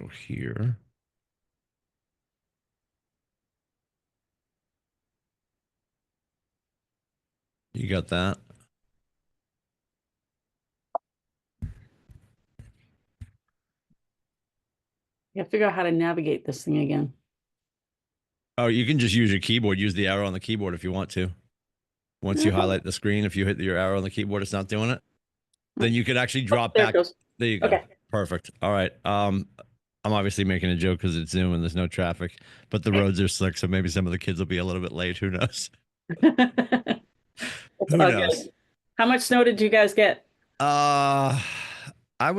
go here. You got that? You have to figure out how to navigate this thing again. Oh, you can just use your keyboard. Use the arrow on the keyboard if you want to. Once you Oh, highlight the screen, if you hit your arrow on the keyboard, it's not doing it. Then you could actually oh, drop there it back. goes. There you go. Okay. Perfect. All right. I'm obviously making a joke because it's Zoom and there's no traffic, but the roads are slick, so maybe some of the kids will be a little bit late. Who knows? It's Who all knows? good. How much snow did you guys get? Uh, I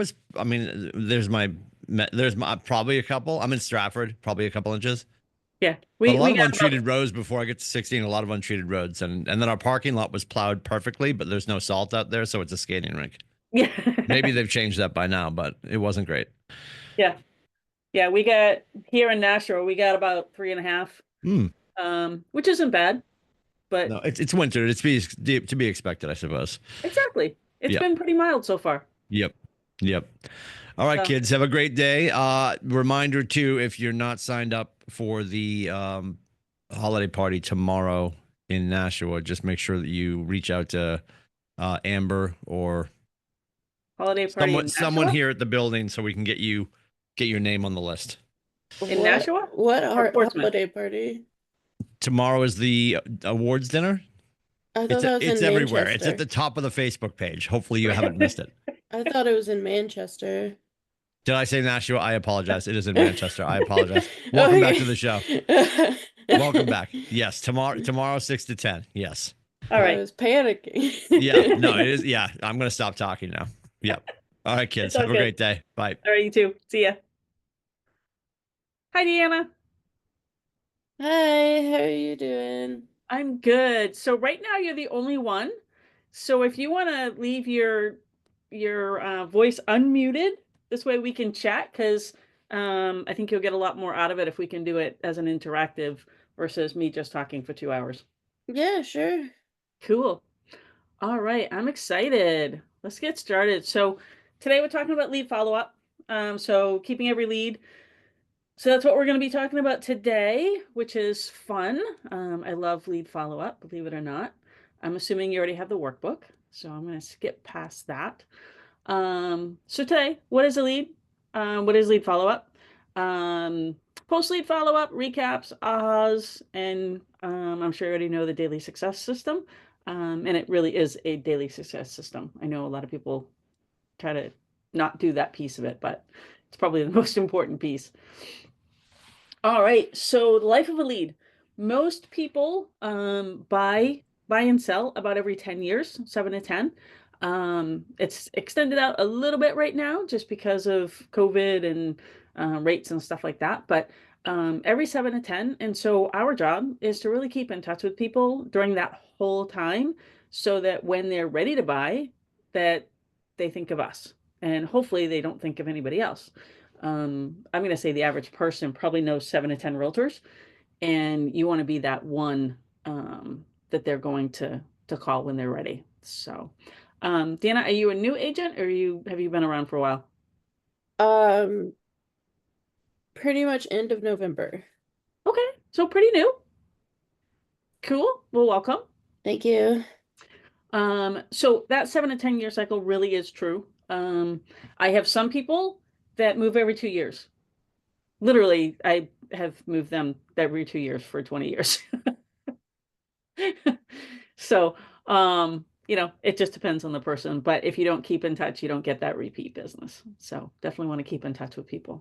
mean, there's my, probably a couple. I'm in Stratford, probably a couple inches, Yeah, but a lot we of got about untreated roads before I get to 16, a lot of untreated roads. And then our parking lot was plowed perfectly, but there's no salt out there, so it's a skating rink. yeah. Maybe they've changed that by now, but it wasn't great. Yeah. Yeah, we got here in Nashua, we got about 3.5, Hmm. which isn't bad, but No, it's winter. To be expected, I suppose. exactly. It's Yep. been pretty mild so far. Yep. Yep. All right, So, kids, have a great day. Reminder too, if you're not signed up for the holiday party tomorrow in Nashua, just make sure that you reach out to Amber or holiday party someone in someone Nashua? here at the building so we can get your name on the list. In Nashua What or Portsmouth? holiday party? Tomorrow is the awards dinner. I thought that was It's in everywhere. It's at Manchester. the top of the Facebook page. Hopefully you haven't missed it. I thought it was in Manchester. Did I say Nashua? I apologize. It is in Manchester. I apologize. Welcome back to the Okay. show. Welcome back. Yes, tomorrow 6 to 10. Yes. All I right. was panicking. Yeah. No, it is. Yeah. I'm gonna stop talking now. Yep. All right, It's kids. all Have a good. great day. Bye. All right, you too. See ya. Hi, Deanna. Hi, how are you doing? I'm good. So right now you're the only one. So if you want to leave your voice unmuted, this way we can chat because I think you'll get a lot more out of it if we can do it as an interactive versus me just talking for 2 hours. Yeah, sure. Cool. All right, I'm excited. Let's get started. So today we're talking about lead follow-up. So keeping every lead. So that's what we're going to be talking about today, which is fun. I love lead follow-up, believe it or not. I'm assuming you already have the workbook, so I'm going to skip past that. So today, what is a lead? What is lead follow-up? Um, Post lead follow-up, recaps, ahas, and I'm sure you already know the daily success system. And it really is a daily success system. I know a lot of people try to not do that piece of it, but it's probably the most important piece. All right. So the life of a lead. Most people buy and sell about every 10 years, 7 to 10. It's extended out a little bit right now just because of COVID and rates and stuff like that. But every 7 to 10. And so our job is to really keep in touch with people during that whole time so that when they're ready to buy, that they think of us. And hopefully they don't think of anybody else. I'm going to say the average person probably knows 7 to 10 realtors, and you want to be that one that they're going to call when they're ready. So, Dana, are you a new agent or have you been around for a while? Um, Pretty much end of November. Okay, so pretty new. Cool. Well, welcome. Thank you. So that 7 to 10 year cycle really is true. I have some people that move every 2 years. Literally, I have moved them every 2 years for 20 years. So, it just depends on the person. But if you don't keep in touch, you don't get that repeat business. So definitely want to keep in touch with people.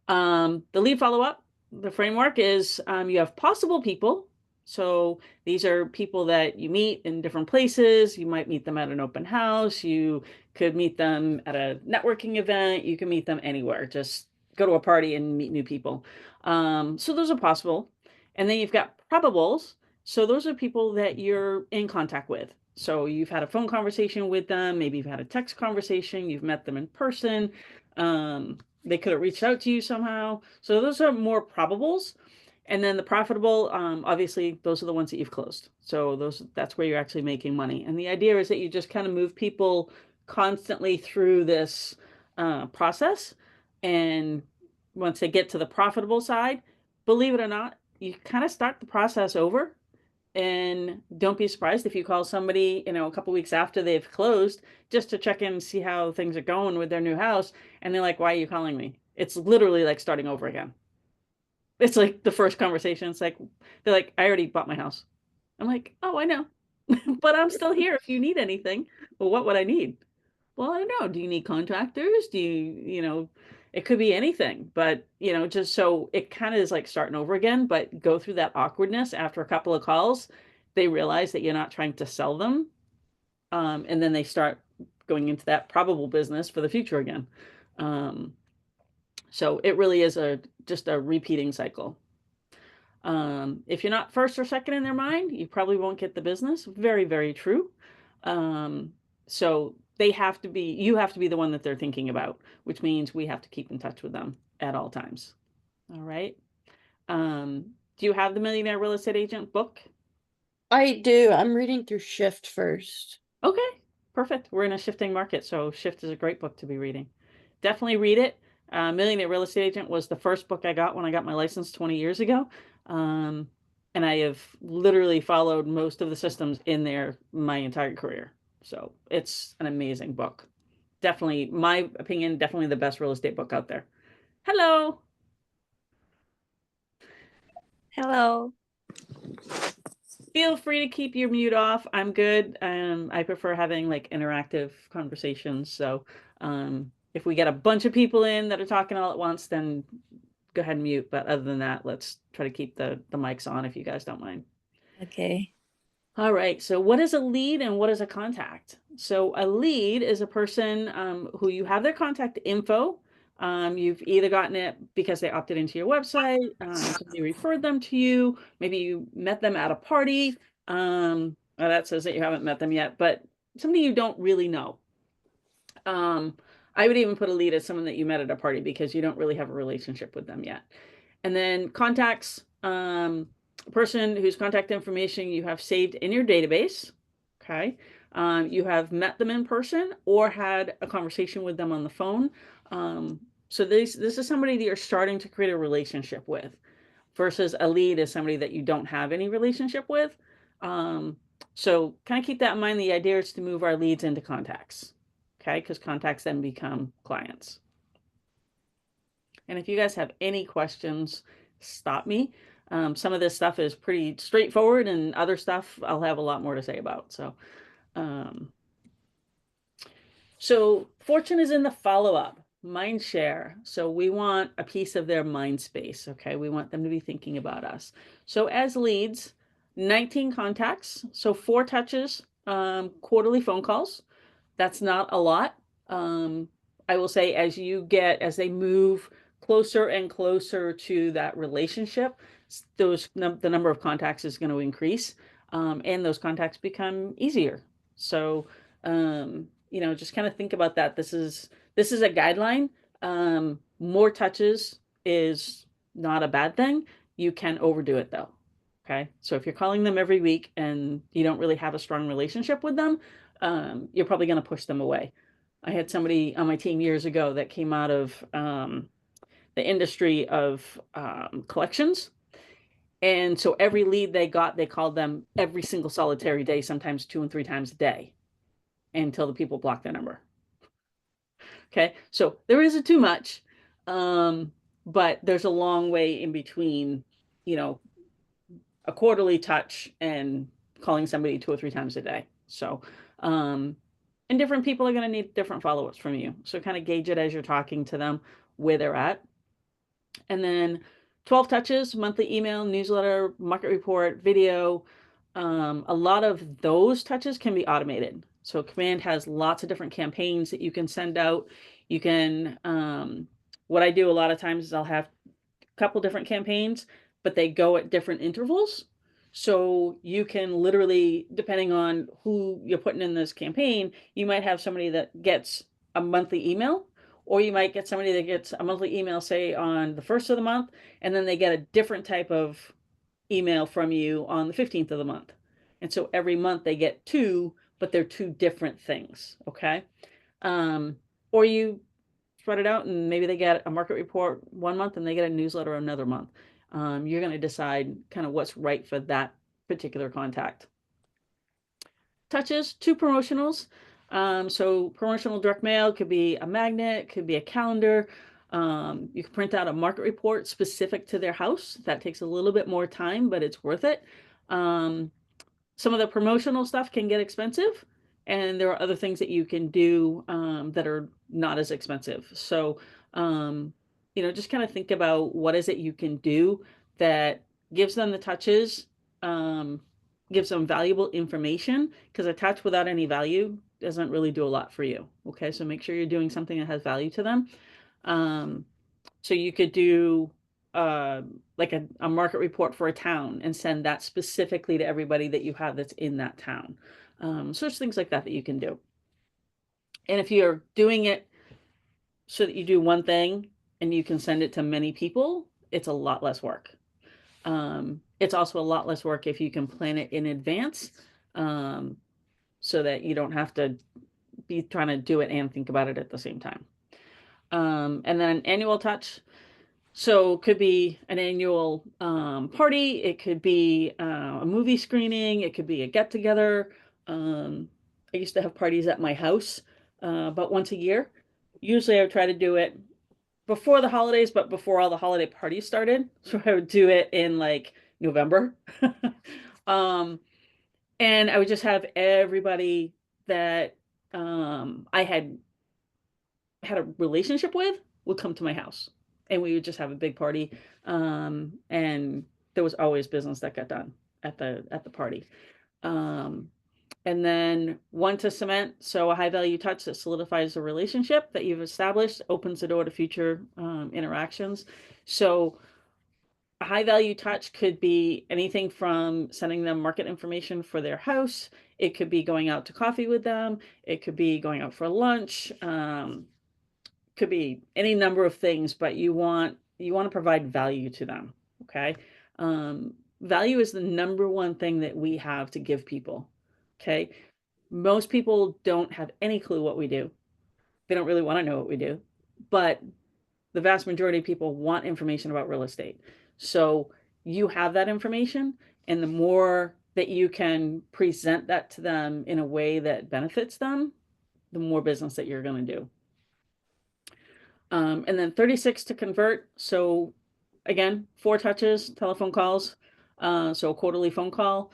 The lead follow-up, the framework is you have possible people. So these are people that you meet in different places. You might meet them at an open house. You could meet them at a networking event. You can meet them anywhere. Just go to a party and meet new people. So those are possible. And then you've got probables. So those are people that you're in contact with. So you've had a phone conversation with them. Maybe you've had a text conversation. You've met them in person. They could have reached out to you somehow. So those are more probables. And then the profitable, obviously, those are the ones that you've closed. So that's where you're actually making money. And the idea is that you just kind of move people constantly through this process And once they get to the profitable side, believe it or not, you kind of start the process over. And don't be surprised if you call somebody, a couple weeks after they've closed just to check in and see how things are going with their new house. And they're like, why are you calling me? It's literally like starting over again. It's like the first conversation. It's like, they're like, I already bought my house. I'm like, oh, I know. But I'm still here if you need anything. Well, what would I need? Well, I don't know. Do you need contractors? Do you, it could be anything, but, just so it kind of is like starting over again, but go through that awkwardness after a couple of calls, they realize that you're not trying to sell them. And then they start going into that probable business for the future again. So it really is just a repeating cycle. If you're not first or second in their mind, you probably won't get the business. Very, very true. So you have to be the one that they're thinking about, which means we have to keep in touch with them at all times. All right. Do you have the Millionaire Real Estate Agent book? I do. I'm reading through Shift first. Okay, perfect. We're in a shifting market, so Shift is a great book to be reading. Definitely read it. Millionaire Real Estate Agent was the first book I got when I got my license 20 years ago. And I have literally followed most of the systems in there my entire career. So it's an amazing book. Definitely, my opinion, definitely the best real estate book out there. Hello. Hello. Feel free to keep your mute off. I'm good. I prefer having like interactive conversations. So if we get a bunch of people in that are talking all at once, then go ahead and mute. But other than that, let's try to keep the mics on if you guys don't mind. Okay. All right. So what is a lead and what is a contact? So a lead is a person who you have their contact info. You've either gotten it because they opted into your website, somebody referred them to you, maybe you met them at a party. Well, that says that you haven't met them yet, but somebody you don't really know. I would even put a lead as someone that you met at a party because you don't really have a relationship with them yet. And then contacts, a person whose contact information you have saved in your database. Okay. You have met them in person or had a conversation with them on the phone. So this is somebody that you're starting to create a relationship with, versus a lead is somebody that you don't have any relationship with. So kind of keep that in mind. The idea is to move our leads into contacts. Okay, because contacts then become clients. And if you guys have any questions, stop me. Some of this stuff is pretty straightforward, and other stuff I'll have a lot more to say about. So fortune is in the follow-up, mind share. So we want a piece of their mind space. Okay, we want them to be thinking about us. So as leads, 19 contacts, so 4 touches, quarterly phone calls. That's not a lot. I will say as they move closer and closer to that relationship, the number of contacts is going to increase, and those contacts become easier. So, just kind of think about that. This is a guideline. More touches is not a bad thing. You can overdo it though. Okay. So if you're calling them every week and you don't really have a strong relationship with them, you're probably going to push them away. I had somebody on my team years ago that came out of the industry of collections. And so every lead they got, they called them every single solitary day, sometimes 2 and 3 times a day, until the people blocked their number. Okay, so there isn't too much, but there's a long way in between, a quarterly touch and calling somebody 2 or 3 times a day. So, and different people are going to need different follow-ups from you. So kind of gauge it as you're talking to them where they're at. And then 12 touches, monthly email, newsletter, market report, video. A lot of those touches can be automated. So Command has lots of different campaigns that you can send out. You can, what I do a lot of times is I'll have a couple different campaigns, but they go at different intervals. So you can literally, depending on who you're putting in this campaign, you might have somebody that gets a monthly email, or you might get somebody that gets a monthly email, say on the 1st of the month, and then they get a different type of email from you on the 15th of the month. And so every month they get 2, but they're 2 different things. Okay. Or you spread it out, and maybe they get a market report one month and they get a newsletter another month. You're going to decide kind of what's right for that particular contact. Touches, 2 promotionals. So promotional direct mail could be a magnet, could be a calendar. You can print out a market report specific to their house. That takes a little bit more time, but it's worth it. Some of the promotional stuff can get expensive, and there are other things that you can do that are not as expensive. So, just kind of think about what is it you can do that gives them the touches, gives them valuable information, because a touch without any value doesn't really do a lot for you. Okay, so make sure you're doing something that has value to them. So you could do like a market report for a town and send that specifically to everybody that you have that's in that town. So there's things like that that you can do. And if you're doing it so that you do one thing and you can send it to many people, it's a lot less work. It's also a lot less work if you can plan it in advance, so that you don't have to be trying to do it and think about it at the same time. And then an annual touch. So it could be an annual party. It could be a movie screening. It could be a get together. I used to have parties at my house about once a year. Usually I would try to do it before the holidays, but before all the holiday parties started. So I would do it in like November. And I would just have everybody that I had a relationship with would come to my house, and we would just have a big party. And there was always business that got done at the party. And then one to cement, so a high value touch that solidifies the relationship that you've established, opens the door to future interactions. So a high value touch could be anything from sending them market information for their house. It could be going out to coffee with them. It could be going out for lunch. Could be any number of things, but you want to provide value to them. Okay. Value is the number one thing that we have to give people. Okay. Most people don't have any clue what we do. They don't really want to know what we do, but the vast majority of people want information about real estate. So you have that information, and the more that you can present that to them in a way that benefits them, the more business that you're going to do. And then 36 to convert. So again, 4 touches, telephone calls. So a quarterly phone call.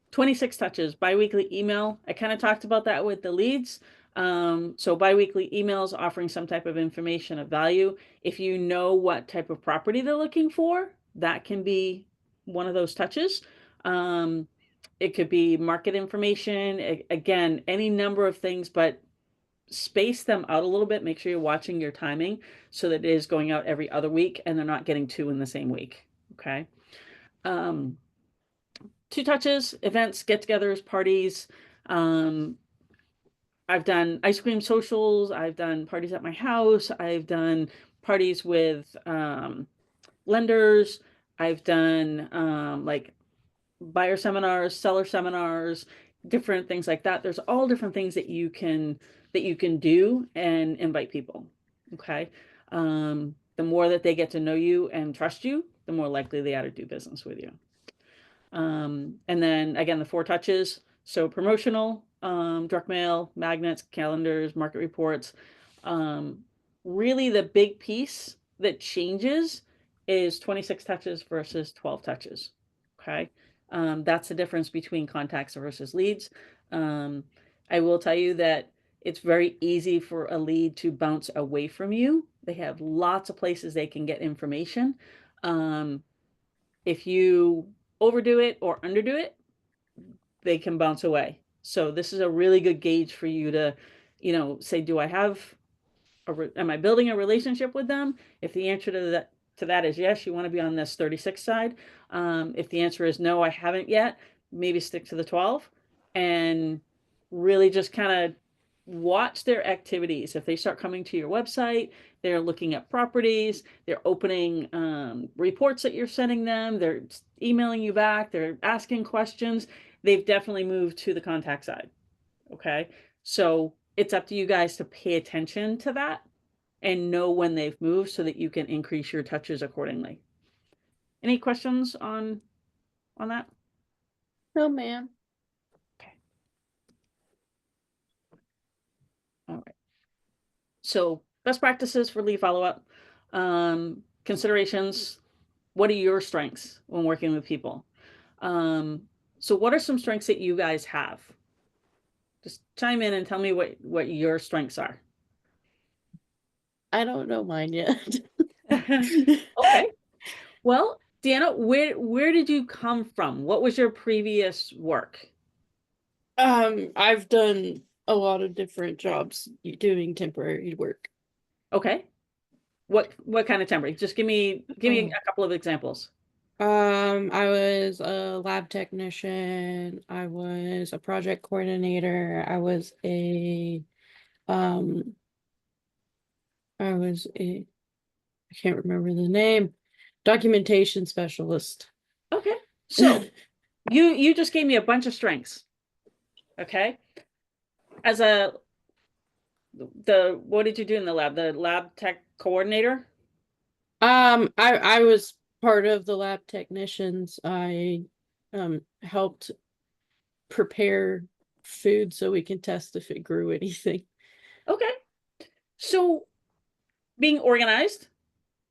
26 touches, biweekly email. I kind of talked about that with the leads. So biweekly emails offering some type of information of value. If you know what type of property they're looking for, that can be one of those touches. It could be market information. Again, any number of things, but space them out a little bit. Make sure you're watching your timing so that it is going out every other week and they're not getting 2 in the same week. Okay. 2 touches, events, get-togethers, parties. I've done ice cream socials. I've done parties at my house. I've done parties with lenders. I've done like buyer seminars, seller seminars, different things like that. There's all different things that you can do and invite people. Okay. The more that they get to know you and trust you, the more likely they are to do business with you. And then again, the 4 touches. So promotional, direct mail, magnets, calendars, market reports. Really the big piece that changes is 26 touches versus 12 touches. Okay. That's the difference between contacts versus leads. I will tell you that it's very easy for a lead to bounce away from you. They have lots of places they can get information. If you overdo it or underdo it, they can bounce away. So this is a really good gauge for you to, say, am I building a relationship with them? If the answer to that is yes, you want to be on this 36 side. If the answer is no, I haven't yet, maybe stick to the 12 and really just kind of watch their activities. If they start coming to your website, they're looking at properties, they're opening reports that you're sending them, they're emailing you back, they're asking questions, they've definitely moved to the contact side. Okay. So it's up to you guys to pay attention to that and know when they've moved so that you can increase your touches accordingly. Any questions on that? No, ma'am. Okay. All right. So best practices for lead follow-up. Considerations. What are your strengths when working with people? So what are some strengths that you guys have? Just chime in and tell me what your strengths are. I don't know mine yet. Okay. Well, Deanna, where did you come from? What was your previous work? I've done a lot of different jobs doing temporary work. Okay. What kind of temporary? Just give me a couple of examples. I was a lab technician. I was a project coordinator. I was a I can't remember the name, documentation specialist. Okay. So you just gave me a bunch of strengths. Okay. As what did you do in the lab? The lab tech coordinator? I was part of the lab technicians. I helped prepare food so we can test if it grew anything. Okay. So being organized,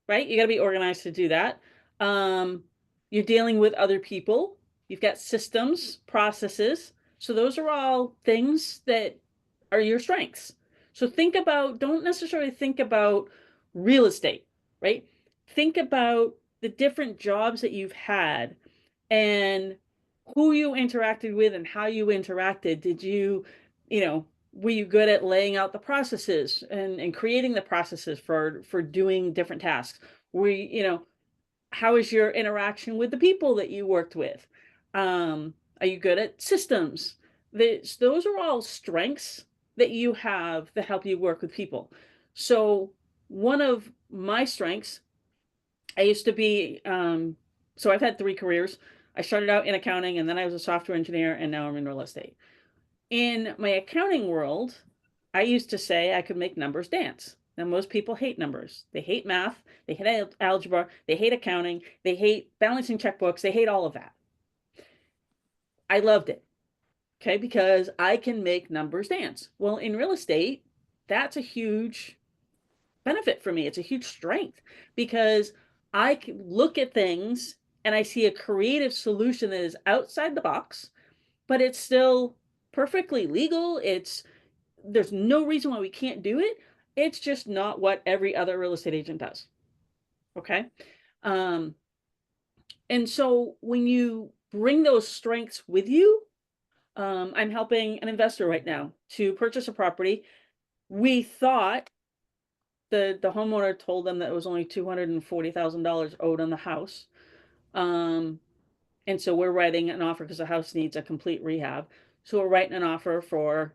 right? You got to be organized to do that. You're dealing with other people. You've got systems, processes. So those are all things that are your strengths. So don't necessarily think about real estate, right? Think about the different jobs that you've had and who you interacted with and how you interacted. Were you good at laying out the processes and creating the processes for doing different tasks? How is your interaction with the people that you worked with? Are you good at systems? Those are all strengths that you have that help you work with people. So one of my strengths, I used to be, so I've had 3 careers. I started out in accounting, and then I was a software engineer, and now I'm in real estate. In my accounting world, I used to say I could make numbers dance. Now, most people hate numbers. They hate math. They hate algebra. They hate accounting. They hate balancing checkbooks. They hate all of that. I loved it, okay, because I can make numbers dance. Well, in real estate, that's a huge benefit for me. It's a huge strength because I can look at things and I see a creative solution that is outside the box, but it's still perfectly legal. There's no reason why we can't do it. It's just not what every other real estate agent does. Okay. Um, and so when you bring those strengths with you, I'm helping an investor right now to purchase a property. We thought the homeowner told them that it was only $240,000 owed on the house. And so we're writing an offer because the house needs a complete rehab. So we're writing an offer for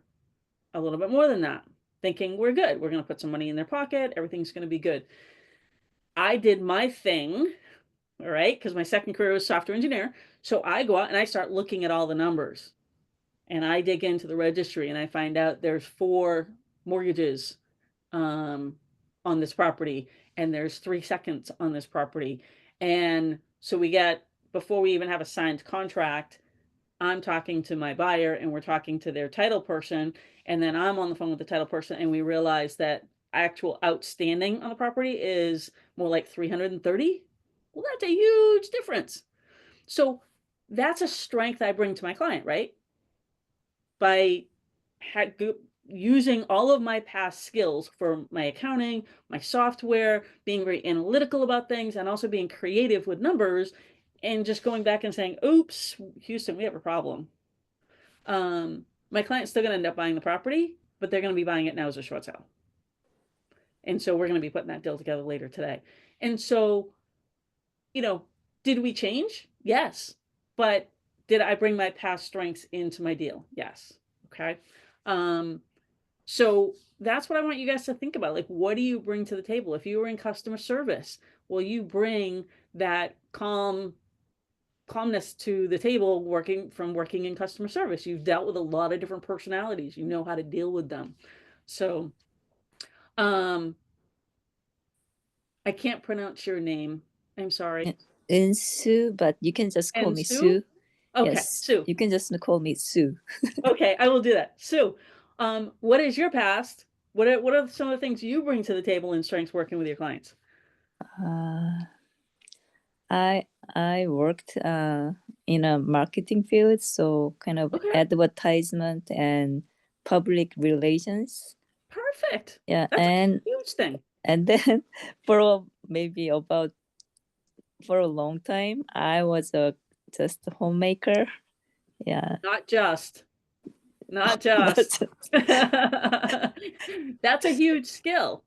a little bit more than that, thinking we're good. We're going to put some money in their pocket. Everything's going to be good. I did my thing, all right, because my second career was software engineer. So I go out and I start looking at all the numbers. And I dig into the registry and I find out there's 4 mortgages on this property, and there's 3 seconds on this property. And so before we even have a signed contract, I'm talking to my buyer and we're talking to their title person. And then I'm on the phone with the title person and we realize that actual outstanding on the property is more like 330. Well, that's a huge difference. So that's a strength I bring to my client, right? By using all of my past skills for my accounting, my software, being very analytical about things, and also being creative with numbers, and just going back and saying, oops, Houston, we have a problem. My client's still going to end up buying the property, but they're going to be buying it now as a short sale. And so we're going to be putting that deal together later today. And so, did we change? Yes. But did I bring my past strengths into my deal? Yes. Okay. So that's what I want you guys to think about. Like, what do you bring to the table? If you were in customer service, well, you bring that calmness to the table working in customer service. You've dealt with a lot of different personalities. You know how to deal with them. So, I can't pronounce your name. I'm sorry. Sue, but you can just call And me Sue? Sue. Okay, Yes, Sue. you can just call me Sue. Okay, I will do that. Sue, what is your past? What are some of the things you bring to the table in strengths working with your clients? Uh, I worked in a marketing field, so kind of Okay. advertisement and public relations. Perfect. Yeah, That's a huge thing. and then maybe about for a long time, I was just a homemaker. Yeah. Not just. That's a huge skill,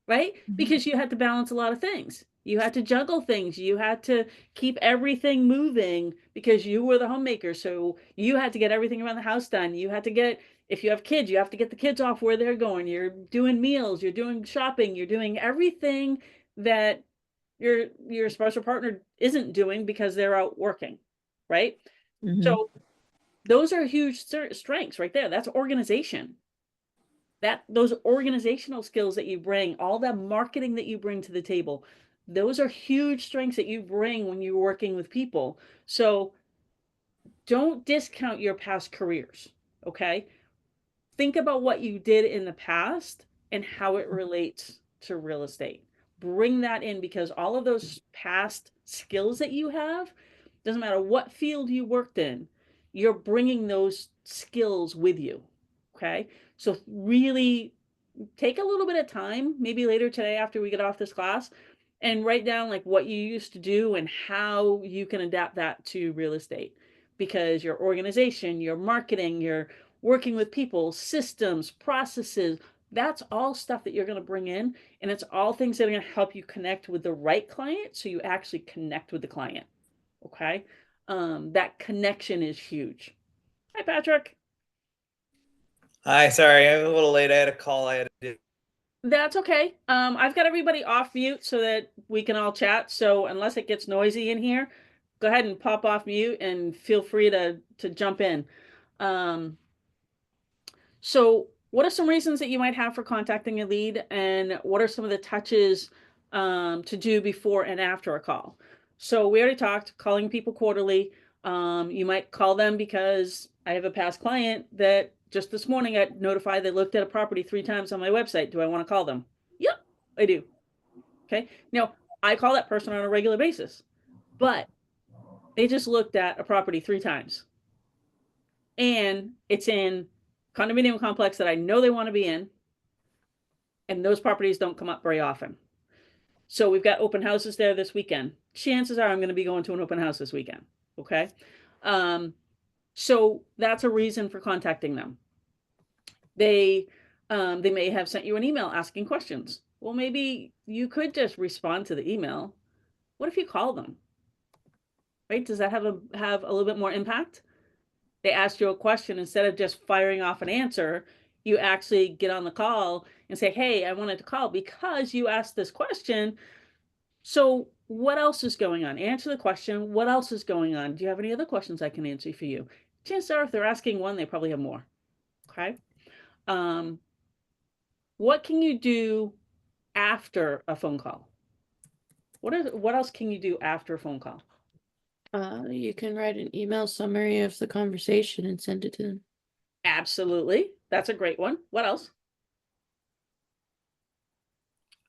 right? Because you had to balance a lot of things. You had to juggle things. You had to keep everything moving because you were the homemaker. So you had to get everything around the house done. You had to get, if you have kids, you have to get the kids off where they're going. You're doing meals, you're doing shopping, you're doing everything that your spouse or partner isn't doing because they're out working, right? Mhm. So those are huge strengths right there. That's organization. Those organizational skills that you bring, all the marketing that you bring to the table, those are huge strengths that you bring when you're working with people. So don't discount your past careers, okay? Think about what you did in the past and how it relates to real estate. Bring that in because all of those past skills that you have, doesn't matter what field you worked in, you're bringing those skills with you, okay? So really take a little bit of time, maybe later today after we get off this class, and write down like what you used to do and how you can adapt that to real estate. Because your organization, your marketing, your working with people, systems, processes, that's all stuff that you're going to bring in. And it's all things that are going to help you connect with the right client so you actually connect with the client. Okay. That connection is huge. Hi, Patrick. Hi, sorry, I'm a little late. I had a call I had to do. That's okay. I've got everybody off mute so that we can all chat. So unless it gets noisy in here, go ahead and pop off mute and feel free to jump in. So what are some reasons that you might have for contacting a lead, and what are some of the touches to do before and after a call? So we already talked calling people quarterly. You might call them because I have a past client that just this morning got notified they looked at a property 3 times on my website. Do I want to call them? Yep, I do. Okay. Now I call that person on a regular basis, but they just looked at a property 3 times and it's in condominium complex that I know they want to be in, and those properties don't come up very often. So we've got open houses there this weekend. Chances are I'm going to be going to an open house this weekend. Okay. So that's a reason for contacting them. They may have sent you an email asking questions. Well, maybe you could just respond to the email. What if you call them? Right? Does that have a little bit more impact? They asked you a question, instead of just firing off an answer, you actually get on the call and say, hey, I wanted to call because you asked this question. So what else is going on? Answer the question. What else is going on? Do you have any other questions I can answer for you? Chances are if they're asking one, they probably have more. Okay. What can you do after a phone call? What else can you do after a phone call? You can write an email summary of the conversation and send it to them. Absolutely. That's a great one. What else?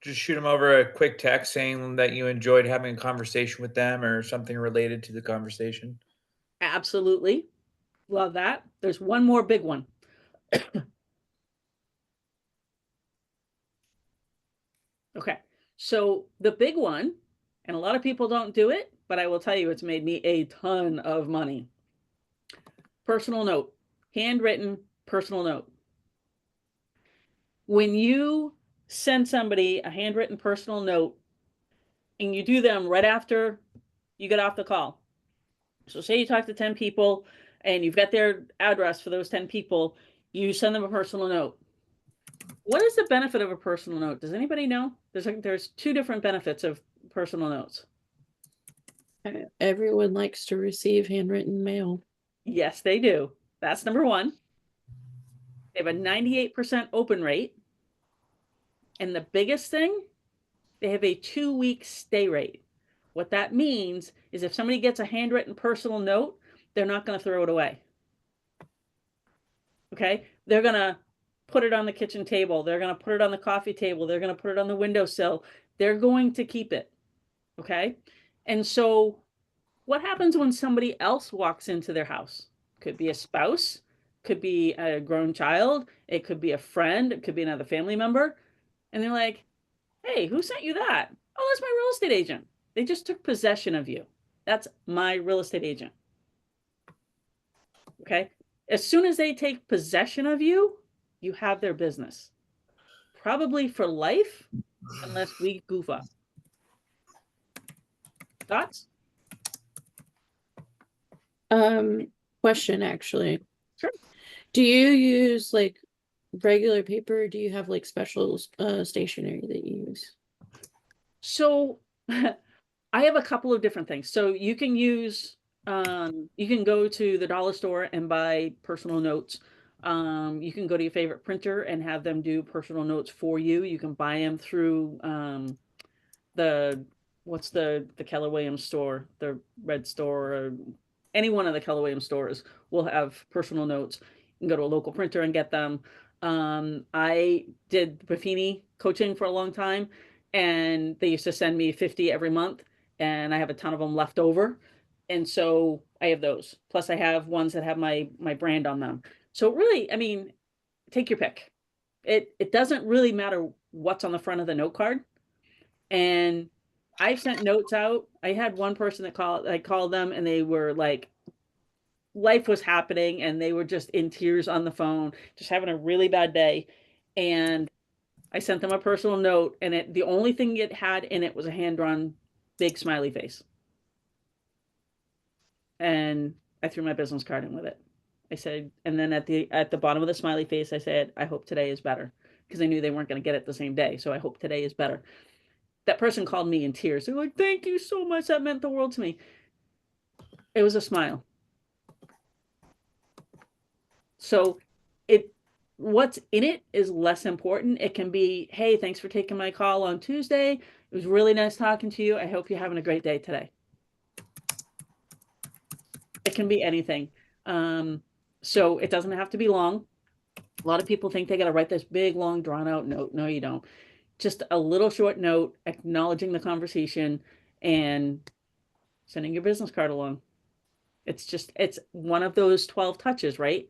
Just shoot them over a quick text saying that you enjoyed having a conversation with them or something related to the conversation. Absolutely. Love that. There's one more big one. Okay. So the big one, and a lot of people don't do it, but I will tell you it's made me a ton of money. Personal note, handwritten personal note. When you send somebody a handwritten personal note and you do them right after you get off the call. So say you talk to 10 people and you've got their address for those 10 people, you send them a personal note. What is the benefit of a personal note? Does anybody know? There's 2 different benefits of personal notes. Everyone likes to receive handwritten mail. Yes, they do. That's number 1. They have a 98% open rate. And the biggest thing, they have a 2-week stay rate. What that means is if somebody gets a handwritten personal note, they're not going to throw it away. Okay? They're going to put it on the kitchen table. They're going to put it on the coffee table. They're going to put it on the windowsill. They're going to keep it. Okay? And so what happens when somebody else walks into their house? Could be a spouse, could be a grown child, it could be a friend, it could be another family member. And they're like, hey, who sent you that? Oh, that's my real estate agent. They just took possession of you. That's my real estate agent. Okay? As soon as they take possession of you, you have their business. Probably for life, unless we goof up. Thoughts? Question actually. Sure. Do you use like regular paper, or do you have like special stationery that you use? So I have a couple of different things. So you can use you can go to the dollar store and buy personal notes. You can go to your favorite printer and have them do personal notes for you. You can buy them through the what's the Keller Williams store, the Red store, or any one of the Keller Williams stores will have personal notes. You can go to a local printer and get them. I did Buffini coaching for a long time, and they used to send me 50 every month, and I have a ton of them left over. And so I have those. Plus I have ones that have my brand on them. So really, I mean, take your pick. It doesn't really matter what's on the front of the note card. And I've sent notes out. I had one person I called them, and they were like, life was happening and they were just in tears on the phone, just having a really bad day. And I sent them a personal note, and the only thing it had in it was a hand-drawn big smiley face. And I threw my business card in with it. I said, and then at the bottom of the smiley face, I said, I hope today is better, because I knew they weren't going to get it the same day. So I hope today is better. That person called me in tears. They're like, thank you so much. That meant the world to me. It was a smile. So what's in it is less important. It can be, hey, thanks for taking my call on Tuesday. It was really nice talking to you. I hope you're having a great day today. It can be anything. So it doesn't have to be long. A lot of people think they got to write this big, long, drawn out note. No, you don't. Just a little short note acknowledging the conversation and sending your business card along. It's one of those 12 touches, right?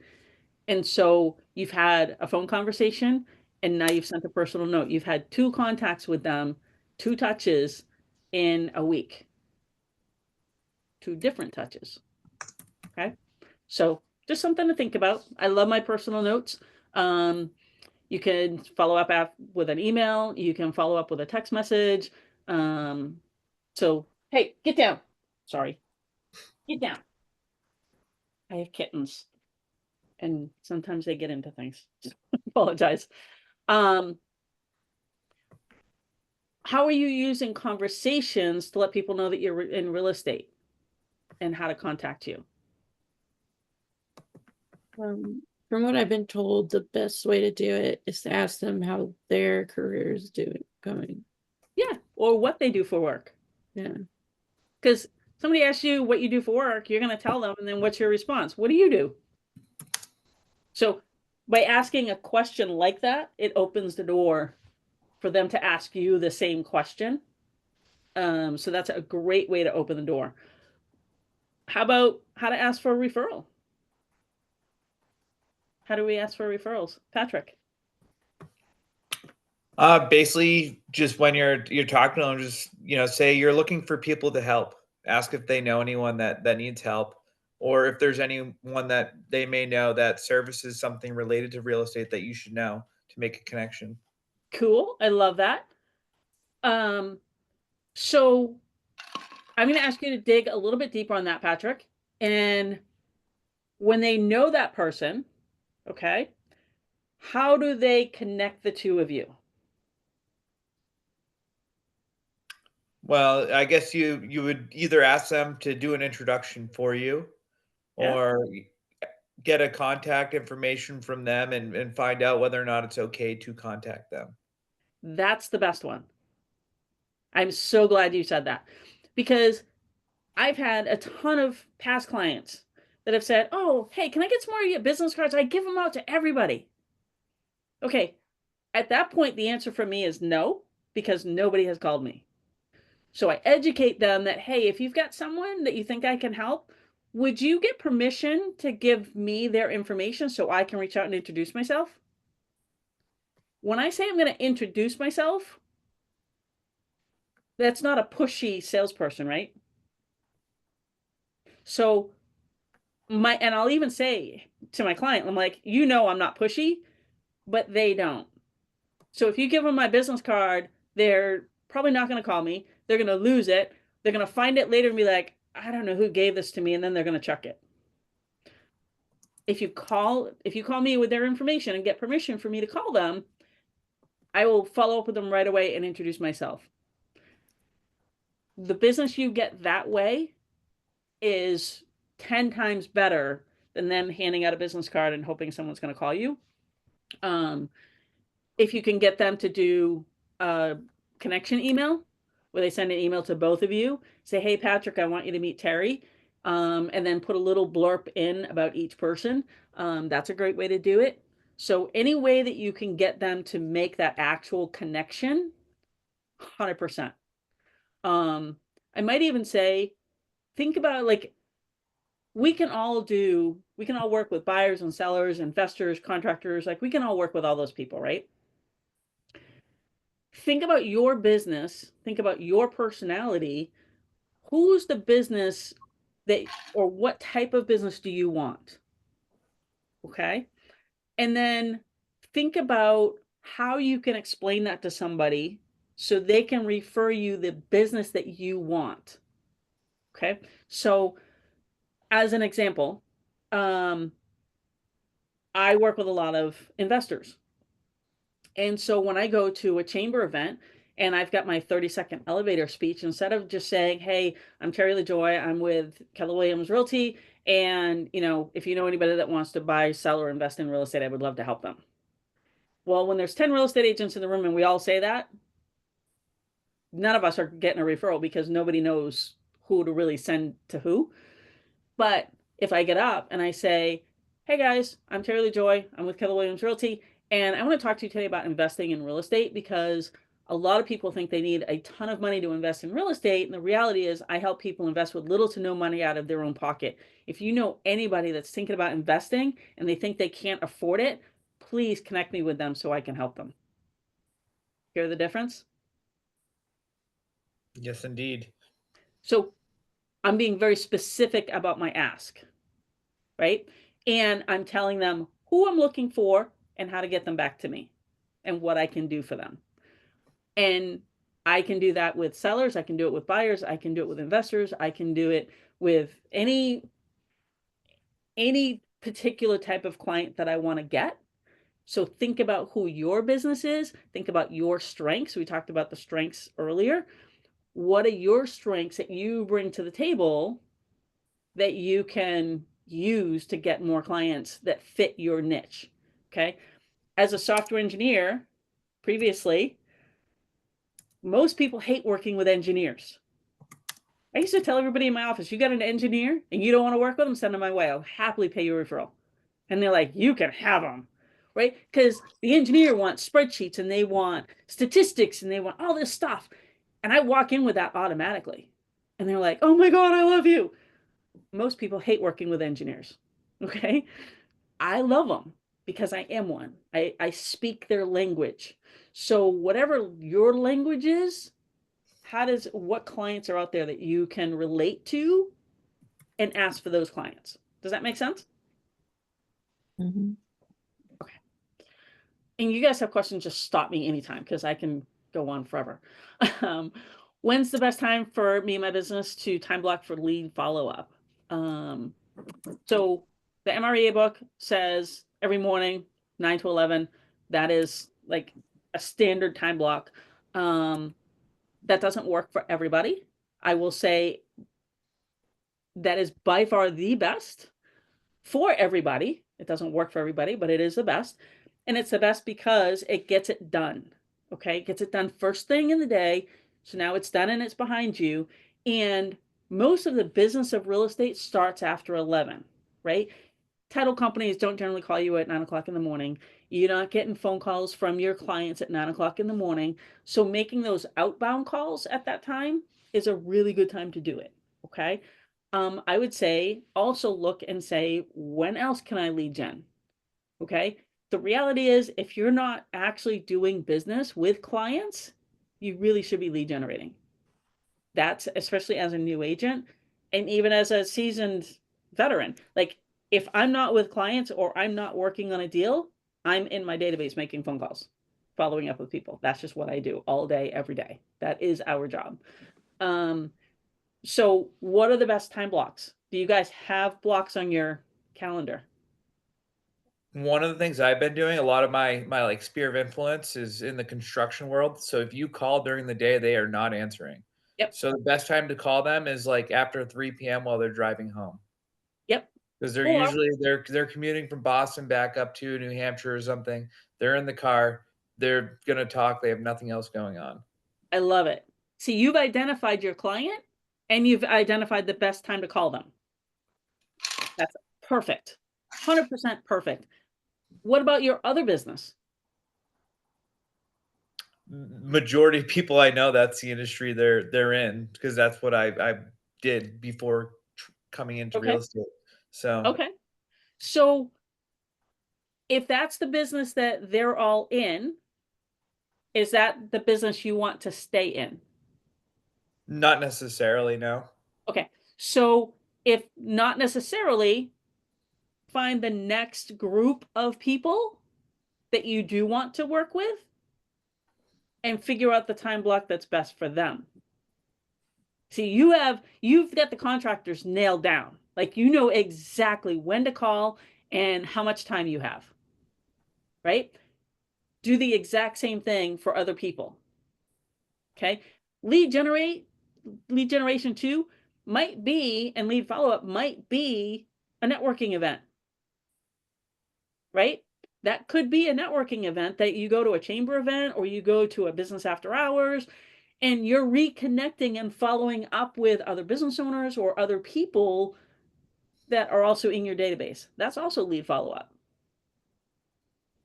And so you've had a phone conversation, and now you've sent a personal note. You've had 2 contacts with them, 2 touches in a week. 2 different touches. Okay. So just something to think about. I love my personal notes. You can follow up with an email. You can follow up with a text message. So, hey, get down. Sorry. Get down. I have kittens, and sometimes they get into things. Apologize. How are you using conversations to let people know that you're in real estate and how to contact you? From what I've been told, the best way to do it is to ask them how their career is going. Yeah, or what they do for work. Yeah. Because somebody asks you what you do for work, you're going to tell them, and then what's your response? What do you do? So by asking a question like that, it opens the door for them to ask you the same question. So that's a great way to open the door. How about how to ask for a referral? How do we ask for referrals? Patrick? Basically, just when you're talking to them, just say you're looking for people to help. Ask if they know anyone that needs help, or if there's anyone that they may know that services something related to real estate that you should know to make a connection. Cool. I love that. So I'm going to ask you to dig a little bit deeper on that, Patrick. And when they know that person, okay, how do they connect the two of you? Well, I guess you would either ask them to do an introduction for you, Yeah. or get a contact information from them and find out whether or not it's okay to contact them. That's the best one. I'm so glad you said that, because I've had a ton of past clients that have said, oh, hey, can I get some more of your business cards? I give them out to everybody. Okay, at that point, the answer for me is no, because nobody has called me. So I educate them that, hey, if you've got someone that you think I can help, would you get permission to give me their information so I can reach out and introduce myself? When I say I'm going to introduce myself, that's not a pushy salesperson, right? So and I'll even say to my client, I'm like, you know, I'm not pushy, but they don't. So if you give them my business card, they're probably not going to call me. They're going to lose it. They're going to find it later and be like, I don't know who gave this to me. And then they're going to chuck it. If you call me with their information and get permission for me to call them, I will follow up with them right away and introduce myself. The business you get that way is 10 times better than them handing out a business card and hoping someone's going to call you. If you can get them to do a connection email where they send an email to both of you, say, hey, Patrick, I want you to meet Terry, and then put a little blurb in about each person. That's a great way to do it. So any way that you can get them to make that actual connection, 100%. I might even say, think about, like, we can all work with buyers and sellers, investors, contractors, like we can all work with all those people, right? Think about your business, think about your personality. Who's the business or what type of business do you want? Okay. And then think about how you can explain that to somebody so they can refer you the business that you want. Okay. So as an example, I work with a lot of investors. And so when I go to a chamber event and I've got my 30-second elevator speech, instead of just saying, hey, I'm Terry Lajoie, I'm with Keller Williams Realty. And, you know, if you know anybody that wants to buy, sell, or invest in real estate, I would love to help them. Well, when there's 10 real estate agents in the room and we all say that, none of us are getting a referral because nobody knows who to really send to who. But if I get up and I say, hey guys, I'm Terry Lajoie, I'm with Keller Williams Realty, and I want to talk to you today about investing in real estate, because a lot of people think they need a ton of money to invest in real estate. And the reality is I help people invest with little to no money out of their own pocket. If you know anybody that's thinking about investing and they think they can't afford it, please connect me with them so I can help them. Hear the difference? Yes, indeed. So I'm being very specific about my ask, right? And I'm telling them who I'm looking for and how to get them back to me and what I can do for them. And I can do that with sellers. I can do it with buyers. I can do it with investors. I can do it with any particular type of client that I want to get. So think about who your business is. Think about your strengths. We talked about the strengths earlier. What are your strengths that you bring to the table that you can use to get more clients that fit your niche? Okay. As a software engineer previously, most people hate working with engineers. I used to tell everybody in my office, you got an engineer and you don't want to work with them, send them my way. I'll happily pay you a referral. And they're like, you can have them, right? Because the engineer wants spreadsheets and they want statistics and they want all this stuff. And I walk in with that automatically. And they're like, oh my God, I love you. Most people hate working with engineers, okay? I love them because I am one. I speak their language. So whatever your language is, what clients are out there that you can relate to and ask for those clients? Does that make sense? Mhm. Okay. And you guys have questions, just stop me anytime because I can go on forever. When's the best time for me and my business to time block for lead follow-up? So the MREA book says every morning, 9 to 11. That is like a standard time block. That doesn't work for everybody. I will say that is by far the best for everybody. It doesn't work for everybody, but it is the best. And it's the best because it gets it done. Okay. It gets it done first thing in the day So now it's done and it's behind you. And most of the business of real estate starts after 11, right? Title companies don't generally call you at 9 o'clock in the morning. You're not getting phone calls from your clients at 9 o'clock in the morning. So making those outbound calls at that time is a really good time to do it. Okay. I would say also look and say, when else can I lead gen? Okay. The reality is, if you're not actually doing business with clients, you really should be lead generating. That's especially as a new agent and even as a seasoned veteran. Like, if I'm not with clients or I'm not working on a deal, I'm in my database making phone calls, following up with people. That's just what I do all day, every day. That is our job. So what are the best time blocks? Do you guys have blocks on your calendar? One of the things I've been doing, a lot of my like sphere of influence is in the construction world. So if you call during the day, they are not answering. Yep. So the best time to call them is like after 3 p.m. while they're driving home. Yep. Because they're Or usually they're commuting from Boston back up to New Hampshire or something. They're in the car. They're gonna talk. They have nothing else going on. I love it. See, you've identified your client and you've identified the best time to call them. That's perfect. 100% perfect. What about your other business? Majority of people I know, that's the industry they're in because that's what I did before coming into real Okay. estate. So Okay. So if that's the business that they're all in, is that the business you want to stay in? not necessarily, no. Okay. So if not necessarily, find the next group of people that you do want to work with and figure out the time block that's best for them. See, you've got the contractors nailed down. Like, you know exactly when to call and how much time you have. Right? Do the exact same thing for other people. Okay? Lead generation 2 might be, and lead follow-up might be, a networking event. Right? That could be a networking event that you go to a chamber event or you go to a business after hours and you're reconnecting and following up with other business owners or other people that are also in your database. That's also lead follow-up.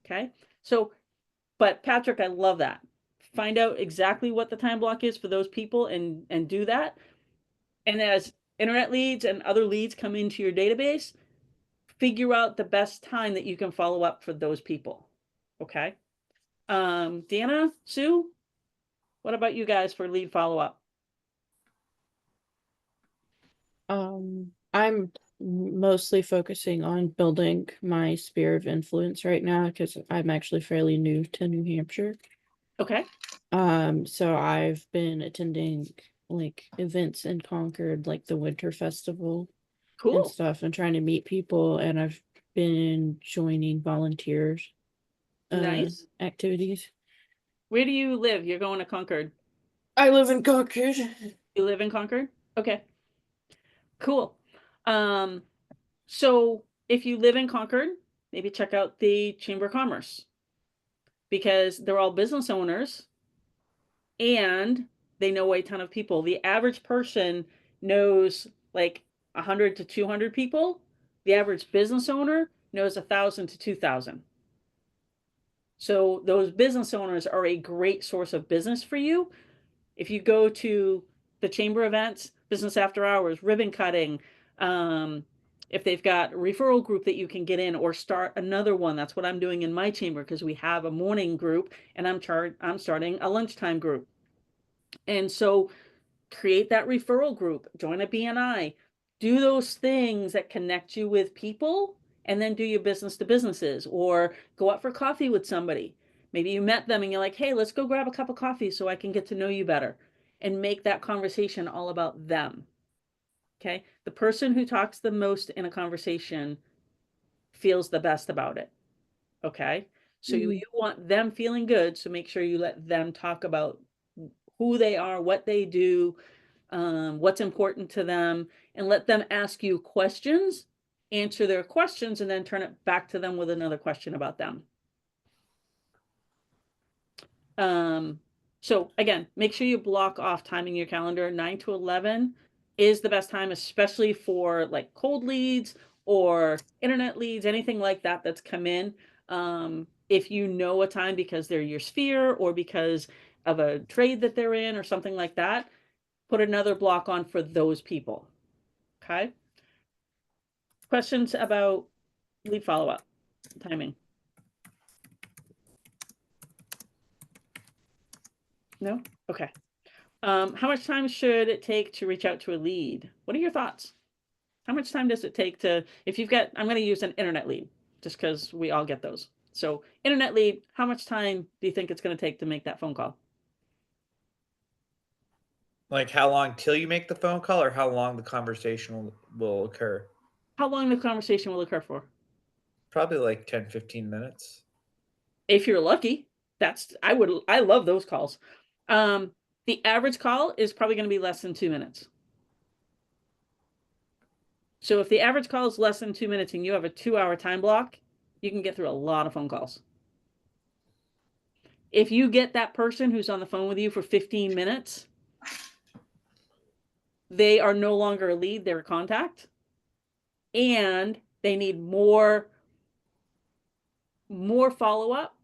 Okay. So, but Patrick, I love that. Find out exactly what the time block is for those people and do that. And as internet leads and other leads come into your database, figure out the best time that you can follow up for those people. Okay. Deanna, Sue, what about you guys for lead follow-up? I'm mostly focusing on building my sphere of influence right now because I'm actually fairly new to New Hampshire. Okay. So I've been attending like events in Concord, like the Winter Festival and Cool. stuff, and trying to meet people, and I've been joining volunteers Nice. activities. Where do you live? You're going to Concord. I live in Concord. You live in Concord? Okay. Cool. So if you live in Concord, maybe check out the Chamber of Commerce because they're all business owners and they know a ton of people. The average person knows like 100 to 200 people. The average business owner knows 1,000 to 2,000. So those business owners are a great source of business for you. If you go to the chamber events, business after hours, ribbon cutting, if they've got a referral group that you can get in or start another one, that's what I'm doing in my chamber because we have a morning group and I'm starting a lunchtime group. And so create that referral group, join a BNI, do those things that connect you with people, and then do your business to businesses or go out for coffee with somebody. Maybe you met them and you're like, hey, let's go grab a cup of coffee so I can get to know you better and make that conversation all about them. Okay. The person who talks the most in a conversation feels the best about it. Okay. So you want them feeling good. So make sure you let them talk about who they are, what they do, what's important to them, and let them ask you questions, answer their questions, and then turn it back to them with another question about them. So again, make sure you block off time in your calendar. 9 to 11 is the best time, especially for like cold leads or internet leads, anything like that that's come in. If you know a time because they're your sphere or because of a trade that they're in or something like that, put another block on for those people. Okay. Questions about lead follow-up timing? No? Okay. How much time should it take to reach out to a lead? What are your thoughts? How much time does it take to, if you've got, I'm going to use an internet lead just because we all get those. So internet lead, how much time do you think it's going to take to make that phone call? Like how long till you make the phone call, or how long the conversation will occur? How long the conversation will occur for? Probably like 10, 15 minutes. If you're lucky, I love those calls. The average call is probably going to be less than 2 minutes. So if the average call is less than 2 minutes and you have a 2-hour time block, you can get through a lot of phone calls. If you get that person who's on the phone with you for 15 minutes, they are no longer a lead, they're a contact, and they need more follow-up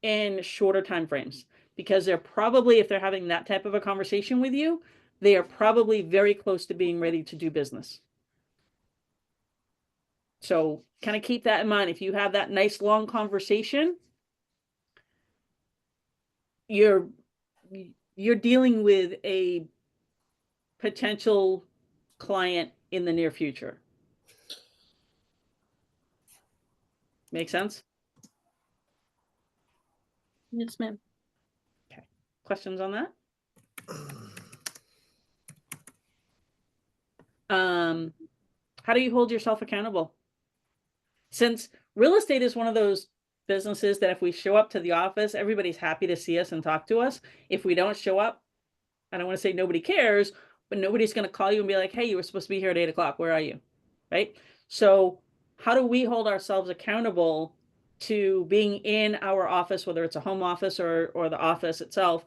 in shorter time frames, because they're probably, if they're having that type of a conversation with you, they are probably very close to being ready to do business. So kind of keep that in mind. If you have that nice long conversation, you're dealing with a potential client in the near future. Make sense? Yes, ma'am. Okay. Questions on that? How do you hold yourself accountable? Since real estate is one of those businesses that if we show up to the office, everybody's happy to see us and talk to us. If we don't show up, I don't want to say nobody cares, but nobody's going to call you and be like, hey, you were supposed to be here at 8 o'clock. Where are you? Right? So how do we hold ourselves accountable to being in our office, whether it's a home office or the office itself,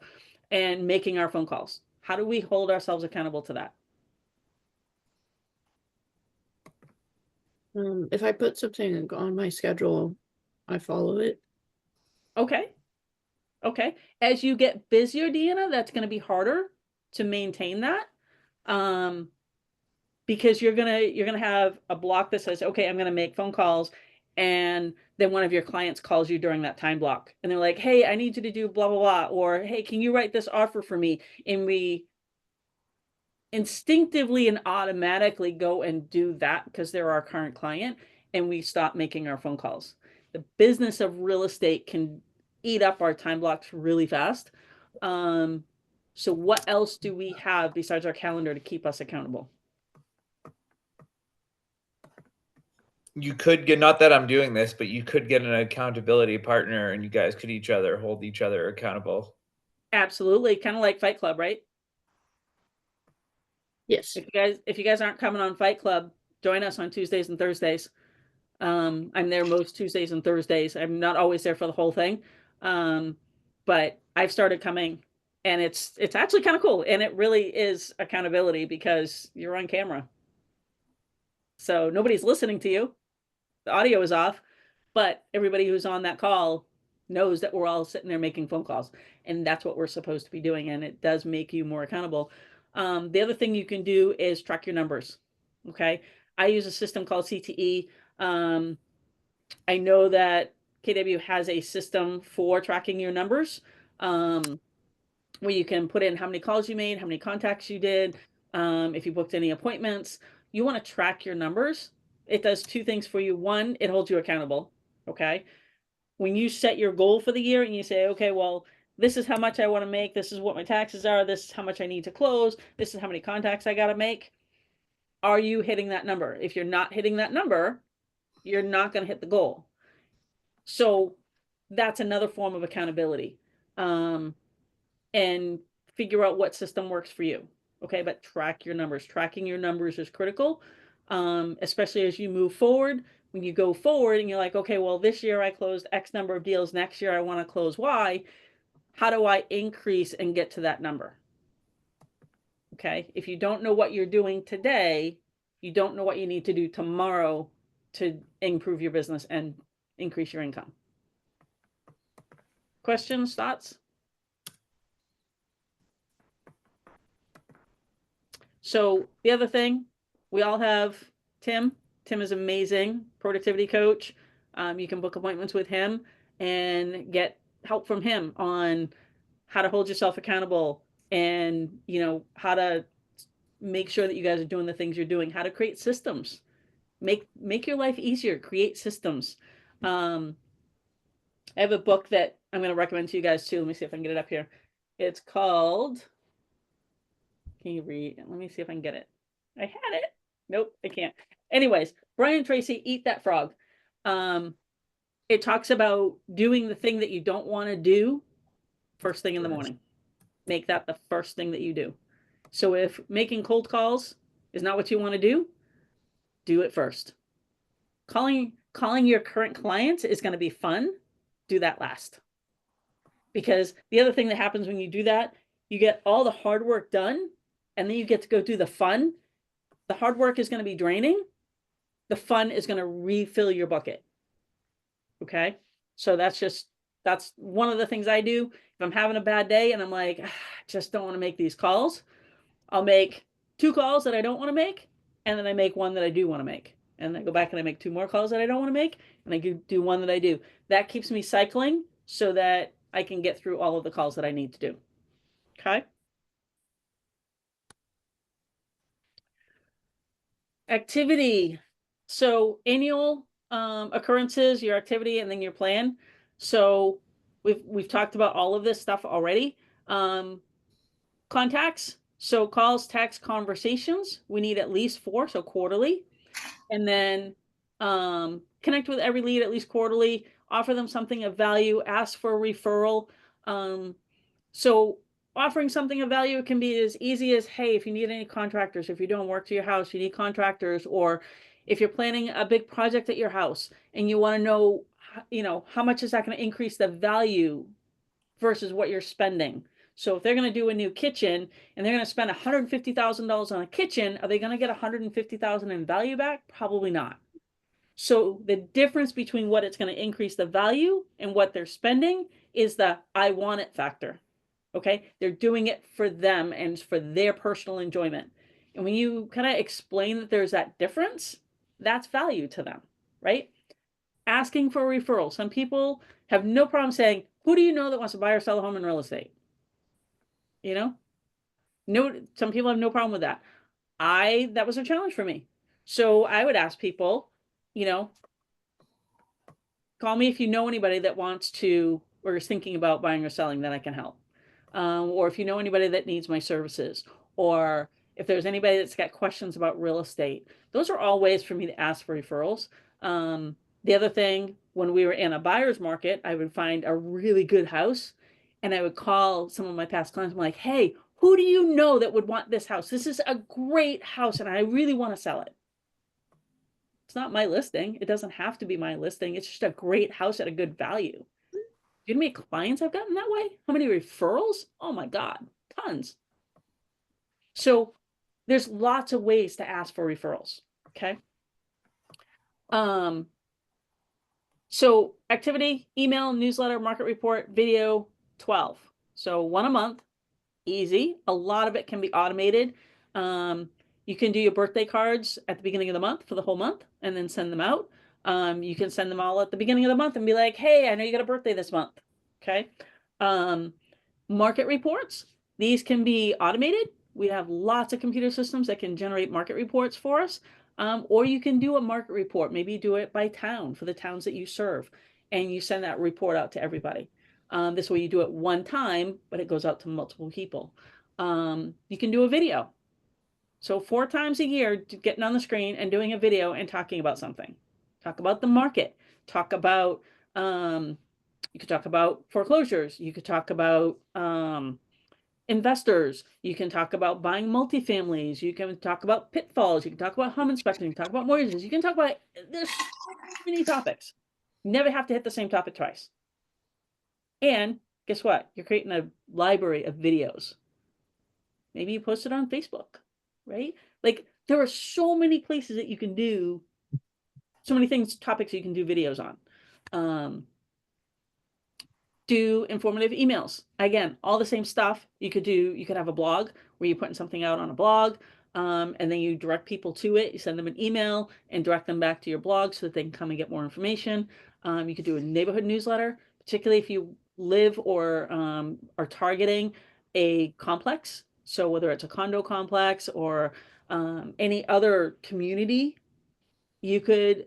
and making our phone calls? How do we hold ourselves accountable to that? If I put something on my schedule, I follow it. Okay. Okay. As you get busier, Deanna, that's going to be harder to maintain that. Because you're gonna have a block that says, okay, I'm gonna make phone calls, and then one of your clients calls you during that time block, and they're like, hey, I need you to do blah blah blah, or hey, can you write this offer for me? And we instinctively and automatically go and do that because they're our current client, and we stop making our phone calls. The business of real estate can eat up our time blocks really fast. So what else do we have besides our calendar to keep us accountable? You could get, not that I'm doing this, but you could get an accountability partner and you guys could hold each other accountable. Absolutely. Kind of like Fight Club, right? Yes. If you guys aren't coming on Fight Club, join us on Tuesdays and Thursdays. I'm there most Tuesdays and Thursdays. I'm not always there for the whole thing. But I've started coming, and it's actually kind of cool. And it really is accountability because you're on camera. So nobody's listening to you. The audio is off, but everybody who's on that call knows that we're all sitting there making phone calls, and that's what we're supposed to be doing. And it does make you more accountable. The other thing you can do is track your numbers. Okay. I use a system called CTE. I know that KW has a system for tracking your numbers, where you can put in how many calls you made, how many contacts you did, if you booked any appointments. You want to track your numbers. It does two things for you. One, it holds you accountable. Okay. When you set your goal for the year and you say, okay, well, this is how much I want to make. This is what my taxes are. This is how much I need to close. This is how many contacts I got to make. Are you hitting that number? If you're not hitting that number, you're not going to hit the goal. So that's another form of accountability. And figure out what system works for you. Okay, but track your numbers. Tracking your numbers is critical, especially as you move forward. When you go forward and you're like, okay, well, this year I closed X number of deals. Next year I want to close Y. how do I increase and get to that number? Okay. If you don't know what you're doing today, you don't know what you need to do tomorrow to improve your business and increase your income. Questions, thoughts? So the other thing, we all have Tim. Tim is amazing, productivity coach. You can book appointments with him and get help from him on how to hold yourself accountable and, you know, how to make sure that you guys are doing the things you're doing, how to create systems, make your life easier, create systems. I have a book that I'm going to recommend to you guys too. Let me see if I can get it up here. It's called, can you read? Let me see if I can get it. I had it. Nope, I can't. Anyways, Brian Tracy, Eat That Frog. It talks about doing the thing that you don't want to do first thing in the morning. Make that the first thing that you do. So if making cold calls is not what you want to do it first. Calling your current clients is going to be fun. Do that last. Because the other thing that happens when you do that, you get all the hard work done, and then you get to go do the fun. The hard work is going to be draining. The fun is going to refill your bucket. Okay. So that's one of the things I do. If I'm having a bad day and I'm like, I just don't want to make these calls, I'll make 2 calls that I don't want to make, and then I make 1 that I do want to make. And then I go back and I make 2 more calls that I don't want to make, and I do 1 that I do. That keeps me cycling so that I can get through all of the calls that I need to do. Okay. Activity. So annual occurrences, your activity, and then your plan. So we've talked about all of this stuff already. Contacts. So calls, texts, conversations. We need at least 4, so quarterly. And then connect with every lead at least quarterly. Offer them something of value. Ask for a referral. So offering something of value can be as easy as, hey, if you need any contractors, if you're doing work to your house, you need contractors, or if you're planning a big project at your house and you want to know, you know, how much is that going to increase the value versus what you're spending. So if they're going to do a new kitchen and they're going to spend $150,000 on a kitchen, are they going to get $150,000 in value back? Probably not. So the difference between what it's going to increase the value and what they're spending is the I want it factor. Okay. They're doing it for them and for their personal enjoyment. And when you kind of explain that there's that difference, that's value to them, right? Asking for a referral. Some people have no problem saying, who do you know that wants to buy or sell a home in real estate? You know, no, some people have no problem with that. That was a challenge for me. So I would ask people, you know, call me if you know anybody that wants to or is thinking about buying or selling that I can help. Or if you know anybody that needs my services, or if there's anybody that's got questions about real estate. Those are all ways for me to ask for referrals. The other thing, when we were in a buyer's market, I would find a really good house and I would call some of my past clients. I'm like, hey, who do you know that would want this house? This is a great house and I really want to sell it. It's not my listing. It doesn't have to be my listing. It's just a great house at a good value. Do you know how many clients I've gotten that way? How many referrals? Oh my God, tons. So there's lots of ways to ask for referrals. Okay. So activity, email, newsletter, market report, video, 12. So 1 a month, easy. A lot of it can be automated. You can do your birthday cards at the beginning of the month for the whole month and then send them out. You can send them all at the beginning of the month and be like, hey, I know you got a birthday this month. Okay. Market reports. These can be automated. We have lots of computer systems that can generate market reports for us. Or you can do a market report, maybe do it by town for the towns that you serve, and you send that report out to everybody. This way you do it one time, but it goes out to multiple people. You can do a video. So 4 times a year, getting on the screen and doing a video and talking about something. Talk about the market. Talk about, you could talk about foreclosures. You could talk about investors. You can talk about buying multifamilies. You can talk about pitfalls. You can talk about home inspection. You can talk about mortgages. You can talk about, there's so many topics. You never have to hit the same topic twice. And guess what? You're creating a library of videos. Maybe you post it on Facebook, right? Like there are so many places that you can do, so many things, topics you can do videos on. Do informative emails. Again, all the same stuff. You could have a blog where you're putting something out on a blog, and then you direct people to it. You send them an email and direct them back to your blog so that they can come and get more information. You could do a neighborhood newsletter, particularly if you live or are targeting a complex. So whether it's a condo complex or any other community, you could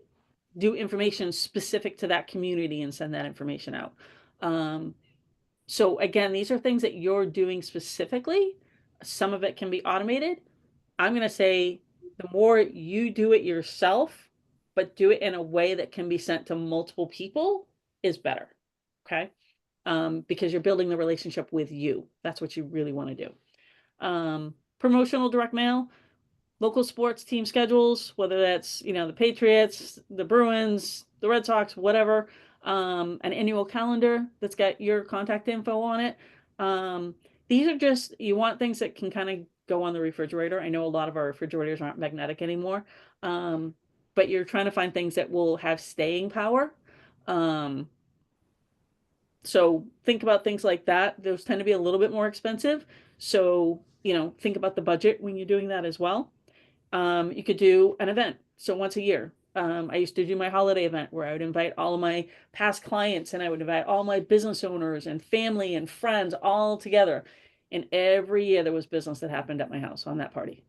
do information specific to that community and send that information out. So again, these are things that you're doing specifically. Some of it can be automated. I'm going to say the more you do it yourself, but do it in a way that can be sent to multiple people is better. Okay. Because you're building the relationship with you. That's what you really want to do. Promotional direct mail, local sports team schedules, whether that's, the Patriots, the Bruins, the Red Sox, whatever, an annual calendar that's got your contact info on it. These are just, you want things that can kind of go on the refrigerator. I know a lot of our refrigerators aren't magnetic anymore, but you're trying to find things that will have staying power. So think about things like that. Those tend to be a little bit more expensive. So, think about the budget when you're doing that as well. You could do an event. So once a year, I used to do my holiday event where I would invite all of my past clients and I would invite all my business owners and family and friends all together. And every year there was business that happened at my house on that party.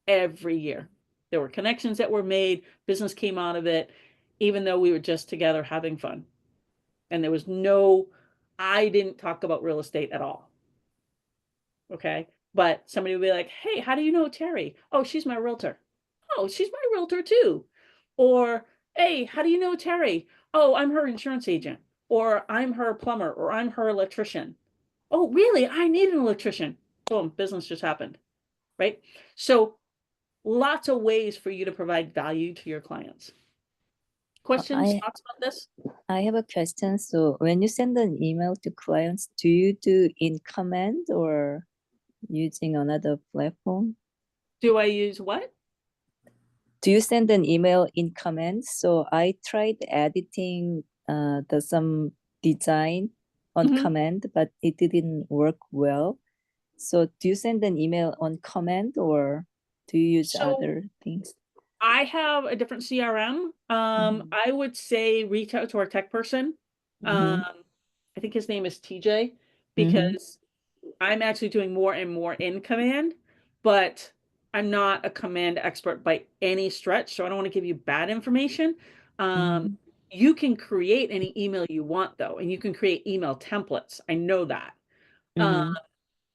Every year. There were connections that were made, business came out of it, even though we were just together having fun. And there was I didn't talk about real estate at all. Okay. But somebody would be like, hey, how do you know Terry? Oh, she's my realtor. Oh, she's my realtor too. Or, hey, how do you know Terry? Oh, I'm her insurance agent. Or I'm her plumber. Or I'm her electrician. Oh, really? I need an electrician. Boom, business just happened. Right? So lots of ways for you to provide value to your clients. Questions, thoughts about this? I have a question. So when you send an email to clients, do you do in command or using another platform? Do I use what? Do you send an email in command? So I tried editing some design on command, but it didn't work well. So do you send an email on command or do you use other things? I have a different CRM. I would say reach out to our tech person. I think his name is TJ, because I'm actually doing more and more in command, but I'm not a command expert by any stretch, so I don't want to give you bad information. You can create any email you want though, and you can create email templates. I know that.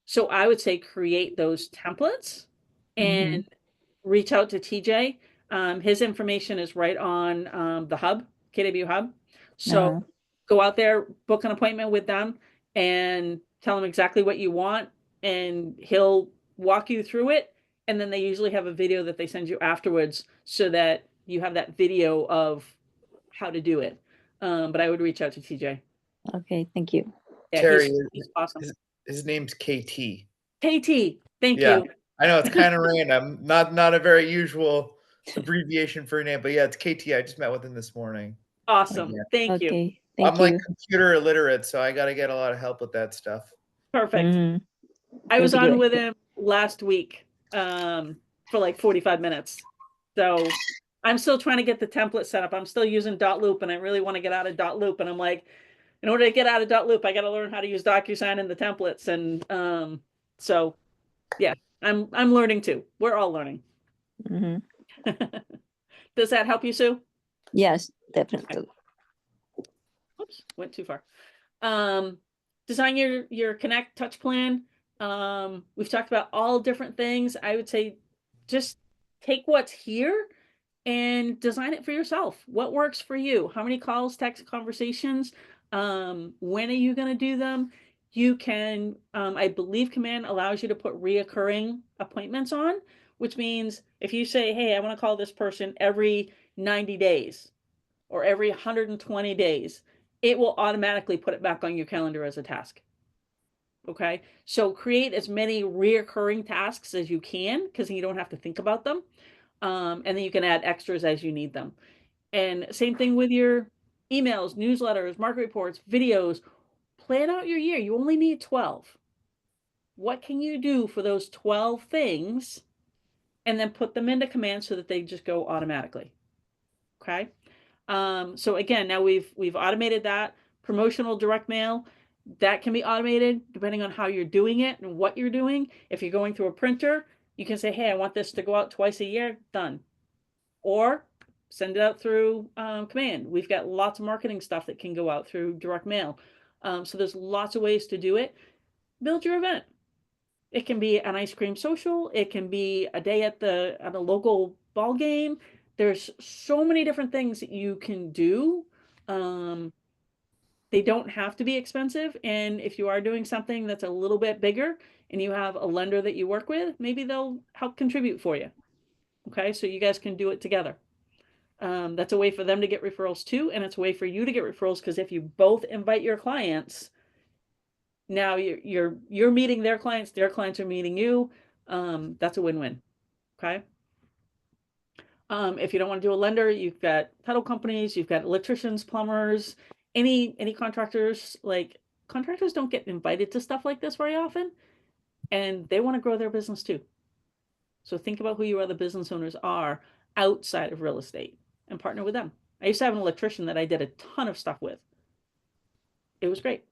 So I would say create those templates and reach out to TJ. His information is right on the hub, KW Hub. So go out there, book an appointment with them, and tell them exactly what you want, and he'll walk you through it. And then they usually have a video that they send you afterwards so that you have that video of how to do it. But I would reach out to TJ. Okay, thank you. Yeah, Terry, he's awesome. his name's KT. KT, thank Yeah. you. I know it's kind of random, not a very usual abbreviation for a name, but yeah, it's KT. I just met with him this morning. Awesome. Yeah. Thank you. Okay, I'm thank like you. computer illiterate, so I got to get a lot of help with that stuff. Perfect. I was on with him last week for like 45 minutes. So I'm still trying to get the template set up. I'm still using .loop and I really want to get out of .loop. And I'm like, in order to get out of .loop, I got to learn how to use DocuSign and the templates. And so yeah, I'm learning too. We're all learning. Does that help you, Sue? Yes, definitely. Oops, went too far. Design your Connect touch plan. We've talked about all different things. I would say just take what's here and design it for yourself. What works for you? How many calls, text, conversations? When are you going to do them? You can, I believe Command allows you to put reoccurring appointments on, which means if you say, hey, I want to call this person every 90 days or every 120 days, it will automatically put it back on your calendar as a task. Okay. So create as many reoccurring tasks as you can, because you don't have to think about them. And then you can add extras as you need them. And same thing with your emails, newsletters, market reports, videos. Plan out your year. You only need 12. What can you do for those 12 things? And then put them into command so that they just go automatically. Okay. So again, now we've automated that. Promotional direct mail, that can be automated depending on how you're doing it and what you're doing. If you're going through a printer, you can say, hey, I want this to go out twice a year, done. Or send it out through command. We've got lots of marketing stuff that can go out through direct mail. So there's lots of ways to do it. Build your event. It can be an ice cream social. It can be a day at a local ball game. There's so many different things that you can do. They don't have to be expensive. And if you are doing something that's a little bit bigger and you have a lender that you work with, maybe they'll help contribute for you. Okay, so you guys can do it together. That's a way for them to get referrals too, and it's a way for you to get referrals, because if you both invite your clients, now you're meeting their clients are meeting you. That's a win-win. Okay. If you don't want to do a lender, you've got title companies, you've got electricians, plumbers, any contractors. Like, contractors don't get invited to stuff like this very often, and they want to grow their business too. So think about who your other business owners are outside of real estate and partner with them. I used to have an electrician that I did a ton of stuff with. It was great.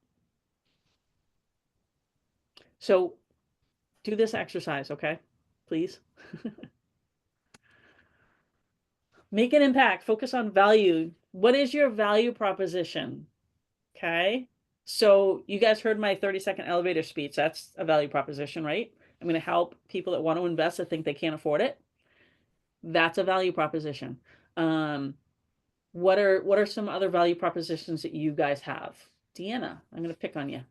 So do this exercise, okay? Please. Make an impact. Focus on value. What is your value proposition? Okay. So you guys heard my 30-second elevator speech. That's a value proposition, right? I'm going to help people that want to invest that think they can't afford it. That's a value proposition. What are some other value propositions that you guys have? Deanna, I'm going to pick on you.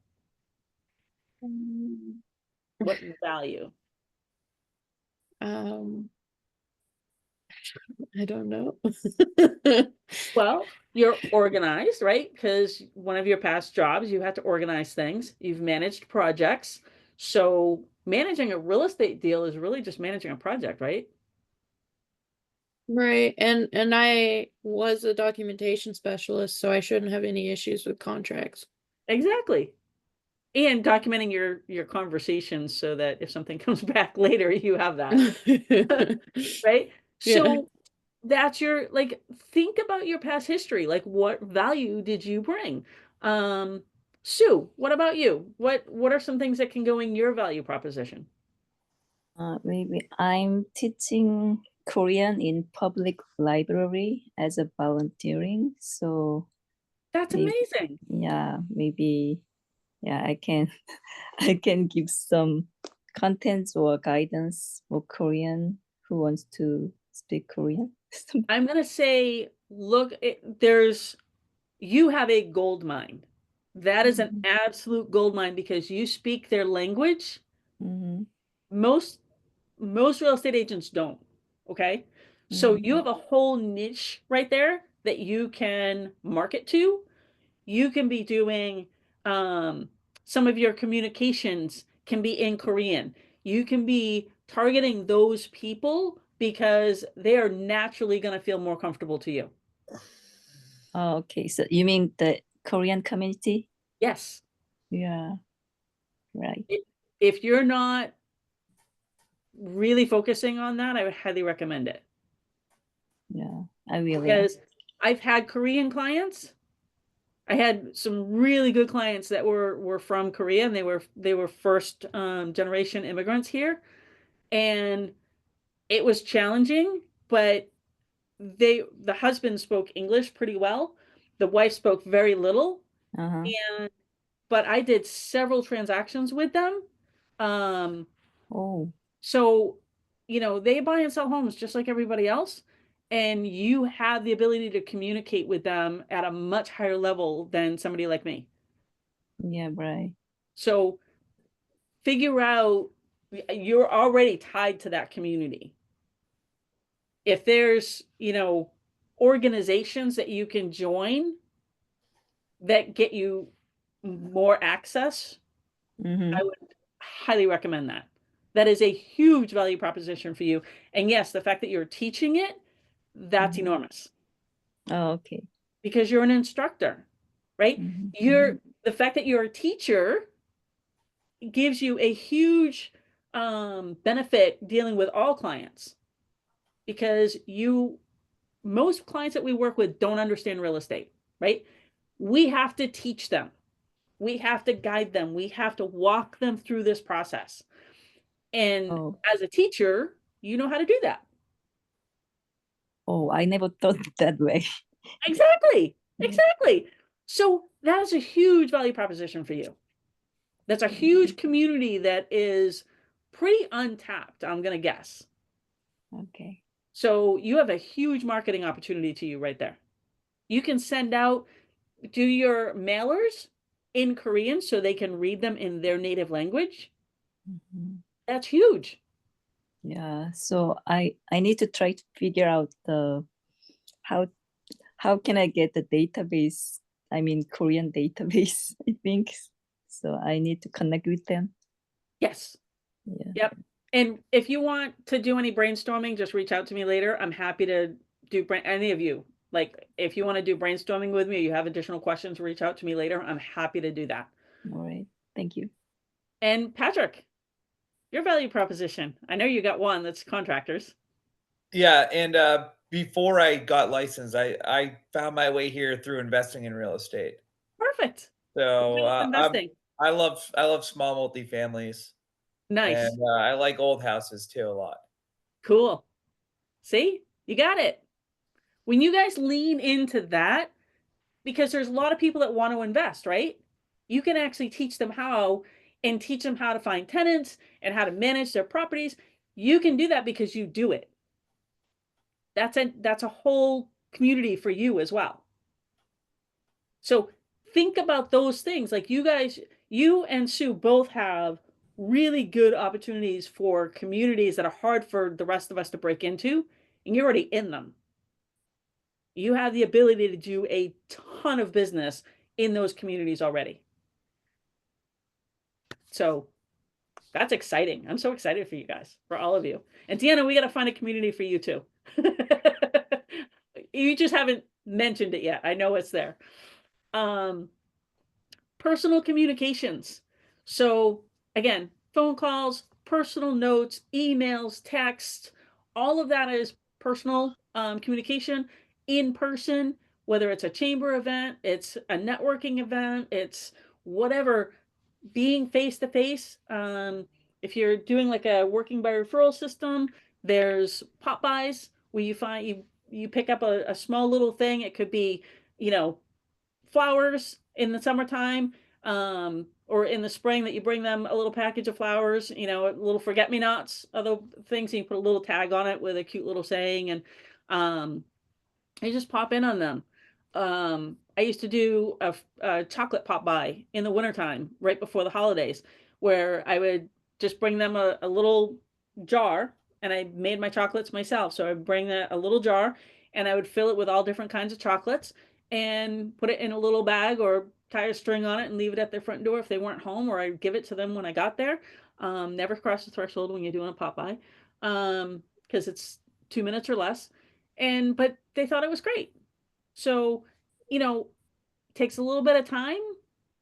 What value? I don't know. Well, you're organized, right? Because one of your past jobs, you had to organize things. You've managed projects. So managing a real estate deal is really just managing a project, right? Right. And I was a documentation specialist, so I shouldn't have any issues with contracts. Exactly. And documenting your conversations so that if something comes back later, you have that. Right? Yeah. So that's your, like, think about your past history. Like, what value did you bring? Sue, what about you? What are some things that can go in your value proposition? Maybe I'm teaching Korean in public library as a volunteering. So That's maybe, amazing. maybe I can I can give some contents or guidance for Korean who wants to speak Korean. I'm gonna say, look, you have a gold mine. That is an absolute gold mine, because you speak their language. Mhm. Most real estate agents don't. Okay. So you have a whole niche right there that you can market to. You can be doing some of your communications can be in Korean. You can be targeting those people because they are naturally going to feel more comfortable to you. Oh, okay. So you mean the Korean community? Yes. Yeah. Right. If you're not really focusing on that, I would highly recommend it. Yeah, I will. Because I've had Korean clients. I had some really good clients that were from Korea, and they were first generation immigrants here, and it was challenging, but the husband spoke English pretty well. The wife spoke very little, and but I did several transactions with them. Oh, So, they buy and sell homes just like everybody else, and you have the ability to communicate with them at a much higher level than somebody like me. yeah, right. So figure out, you're already tied to that community. If there's, organizations that you can join that get you more access Mhm. I would highly recommend that. That is a huge value proposition for you. And yes, the fact that you're teaching it, that's Mhm. enormous Oh, okay. because you're an instructor, right? Mhm. The fact that you're a teacher gives you a huge benefit dealing with all clients because most clients that we work with don't understand real estate, right? We have to teach them. We have to guide them. We have to walk them through this process. And Oh, as a teacher, you know how to do that. oh, I never thought that way. Exactly. Yeah. Exactly. So that is a huge value proposition for you. That's a huge community that is pretty untapped, I'm going to guess. Okay. So you have a huge marketing opportunity to you right there. You can do your mailers in Korean so they can read them in their native language. Mhm. That's huge. Yeah. So I need to try to figure out how how can I get the database? I mean Korean database, I think. So I need to connect with them. Yes. Yeah. Yep. And if you want to do any brainstorming, just reach out to me later. I'm happy to do any of you. Like if you want to do brainstorming with me or you have additional questions, reach out to me later. I'm happy to do that. All right. Thank you. And Patrick, your value proposition. I know you got one that's contractors. Yeah, and before I got licensed, I found my way here through investing in real estate. Perfect. So Investing. I love small multifamilies, Nice. and I like old houses too a lot. Cool. See, you got it. When you guys lean into that, because there's a lot of people that want to invest, right? You can actually teach them how and teach them how to find tenants and how to manage their properties. You can do that because you do it. That's a whole community for you as well. So think about those things. Like you and Sue both have really good opportunities for communities that are hard for the rest of us to break into, and you're already in them. You have the ability to do a ton of business in those communities already. So that's exciting. I'm so excited for you guys, for all of you. And Deanna, we got to find a community for you too. You just haven't mentioned it yet. I know it's there. Personal communications. So again, phone calls, personal notes, emails, text, all of that is personal communication in person, whether it's a chamber event, it's a networking event, it's whatever, being face to face. If you're doing like a working by referral system, there's pop buys where you pick up a small little thing. It could be, you know, flowers in the summertime, or in the spring that you bring them a little package of flowers, you know, little forget-me-nots, other things, and you put a little tag on it with a cute little saying, and you just pop in on them. I used to do a chocolate pop by in the wintertime, right before the holidays, where I would just bring them a little jar, and I made my chocolates myself. So I'd bring a little jar and I would fill it with all different kinds of chocolates and put it in a little bag or tie a string on it and leave it at their front door if they weren't home, or I'd give it to them when I got there. Never cross the threshold when you're doing a pop by, because it's 2 minutes or less. But they thought it was great. So, you know, takes a little bit of time,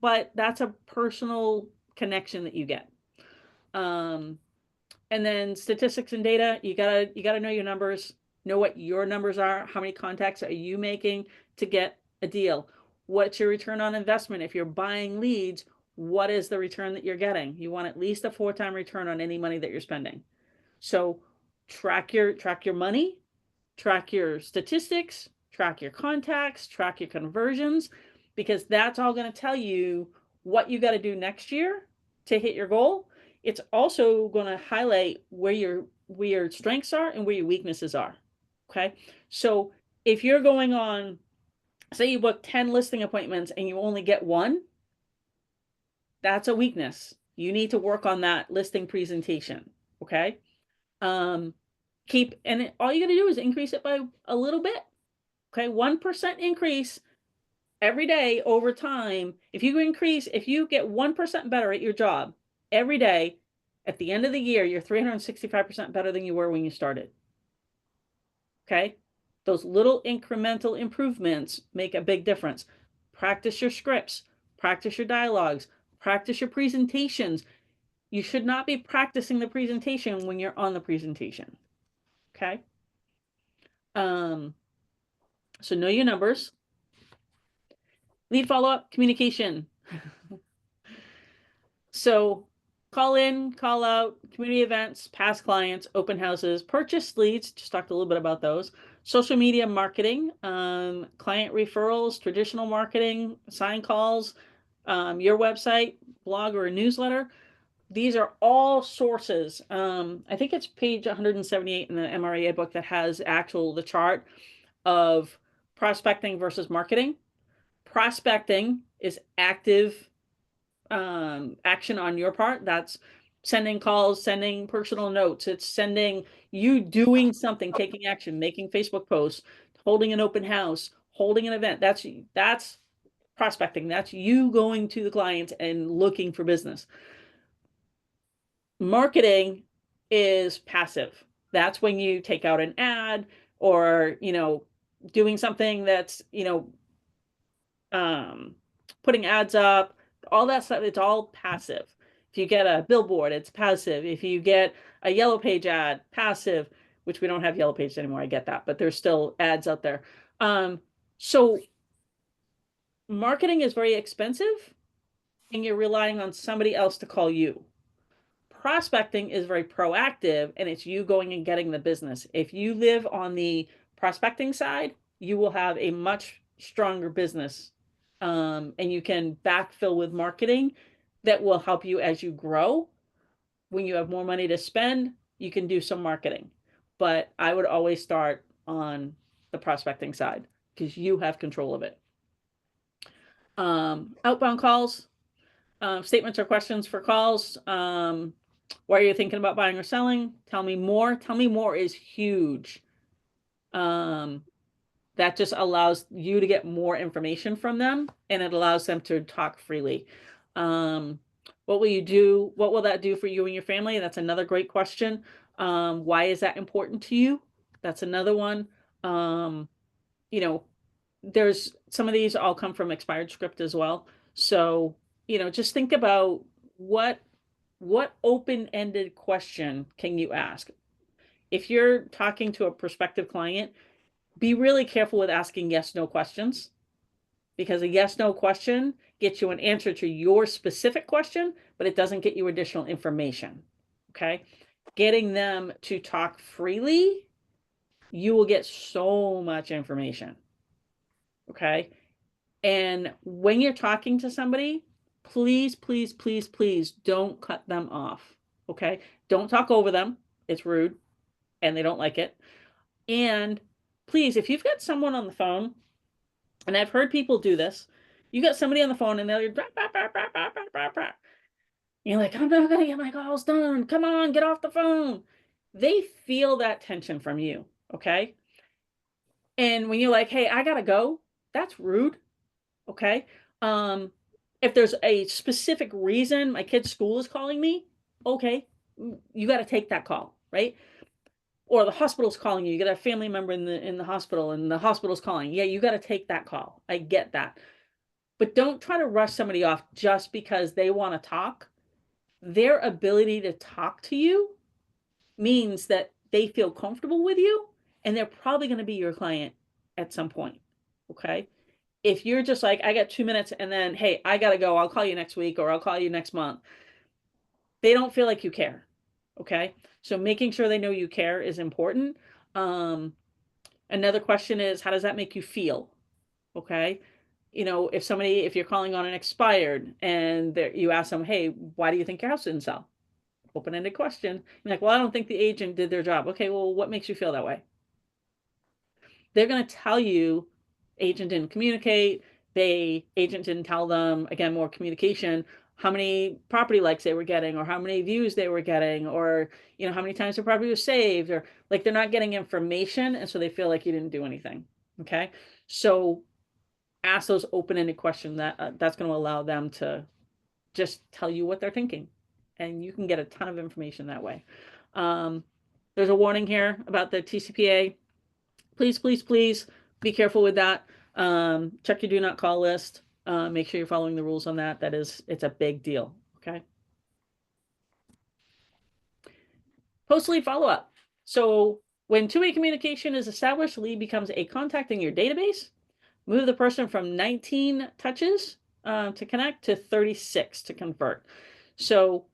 but that's a personal connection that you get. Um, and then statistics and data, you gotta know your numbers, know what your numbers are, how many contacts are you making to get a deal? What's your return on investment? If you're buying leads, what is the return that you're getting? You want at least a 4-time return on any money that you're spending. So track your money, track your statistics, track your contacts, track your conversions, because that's all going to tell you what you got to do next year to hit your goal. It's also going to highlight where your strengths are and where your weaknesses are. Okay. So if you're going on, say you book 10 listing appointments and you only get one, that's a weakness. You need to work on that listing presentation. Okay. Um, and all you got to do is increase it by a little bit. Okay, 1% increase every day over time, if you get 1% better at your job every day, at the end of the year, you're 365% better than you were when you started. Okay? Those little incremental improvements make a big difference. Practice your scripts, practice your dialogues, practice your presentations. You should not be practicing the presentation when you're on the presentation. Okay? So know your numbers. Lead follow-up, communication. So call in, call out, community events, past clients, open houses, purchase leads, just talked a little bit about those, social media marketing, client referrals, traditional marketing, sign calls, your website, blog, or a newsletter. These are all sources. I think it's page 178 in the MREA book that has the chart of prospecting versus marketing. Prospecting is active action on your part. That's sending calls, sending personal notes. It's sending you doing something, taking action, making Facebook posts, holding an open house, holding an event. That's prospecting. That's you going to the clients and looking for business. Marketing is passive. That's when you take out an ad or, doing something that's, putting ads up, all that stuff. It's all passive. If you get a billboard, it's passive. If you get a yellow page ad, passive, which we don't have yellow pages anymore. I get that, but there's still ads out there. So marketing is very expensive and you're relying on somebody else to call you. Prospecting is very proactive and it's you going and getting the business. If you live on the prospecting side, you will have a much stronger business. And you can backfill with marketing that will help you as you grow. When you have more money to spend, you can do some marketing. But I would always start on the prospecting side because you have control of it. Outbound calls, statements or questions for calls. Why are you thinking about buying or selling? Tell me more. Tell me more is huge. That just allows you to get more information from them and it allows them to talk freely. What will you do? What will that do for you and your family? That's another great question. Why is that important to you? That's another one. There's some of these all come from expired script as well. So, just think about what open-ended question can you ask? If you're talking to a prospective client, be really careful with asking yes/no questions because a yes/no question gets you an answer to your specific question, but it doesn't get you additional information. Okay. Getting them to talk freely, you will get so much information. Okay. And when you're talking to somebody, please, please, please, please don't cut them off. Okay. Don't talk over them. It's rude and they don't like it. And please, if you've got someone on the phone, and I've heard people do this, you got somebody on the phone and they're you're like, I'm not going to get my calls done. Come on, get off the phone. They feel that tension from you. Okay. And when you're like, hey, I got to go, that's rude. Okay. If there's a specific reason my kid's school is calling me, okay, you got to take that call, right? Or the hospital's calling you. You got a family member in the hospital and the hospital's calling. Yeah, you got to take that call. I get that. But don't try to rush somebody off just because they want to talk. Their ability to talk to you means that they feel comfortable with you and they're probably going to be your client at some point. Okay. If you're just like, I got 2 minutes and then, hey, I got to go. I'll call you next week or I'll call you next month. They don't feel like you care. Okay. So making sure they know you care is important. Another question is, how does that make you feel? Okay. If you're calling on an expired and you ask them, hey, why do you think your house didn't sell? Open-ended question. You're like, well, I don't think the agent did their job. Okay. Well, what makes you feel that way? They're going to tell you agent didn't communicate. Agent didn't tell them, again, more communication, how many property likes they were getting or how many views they were getting or, how many times the property was saved or like they're not getting information. And so they feel like you didn't do anything. Okay. So ask those open-ended questions that that's going to allow them to just tell you what they're thinking, and you can get a ton of information that way. There's a warning here about the TCPA. Please, please, please be careful with that. Check your do not call list. Make sure you're following the rules on that. It's a big deal. Okay. Post-lead follow-up. So when two-way communication is established, lead becomes a contact in your database. Move the person from 19 touches to connect to 36 to convert. So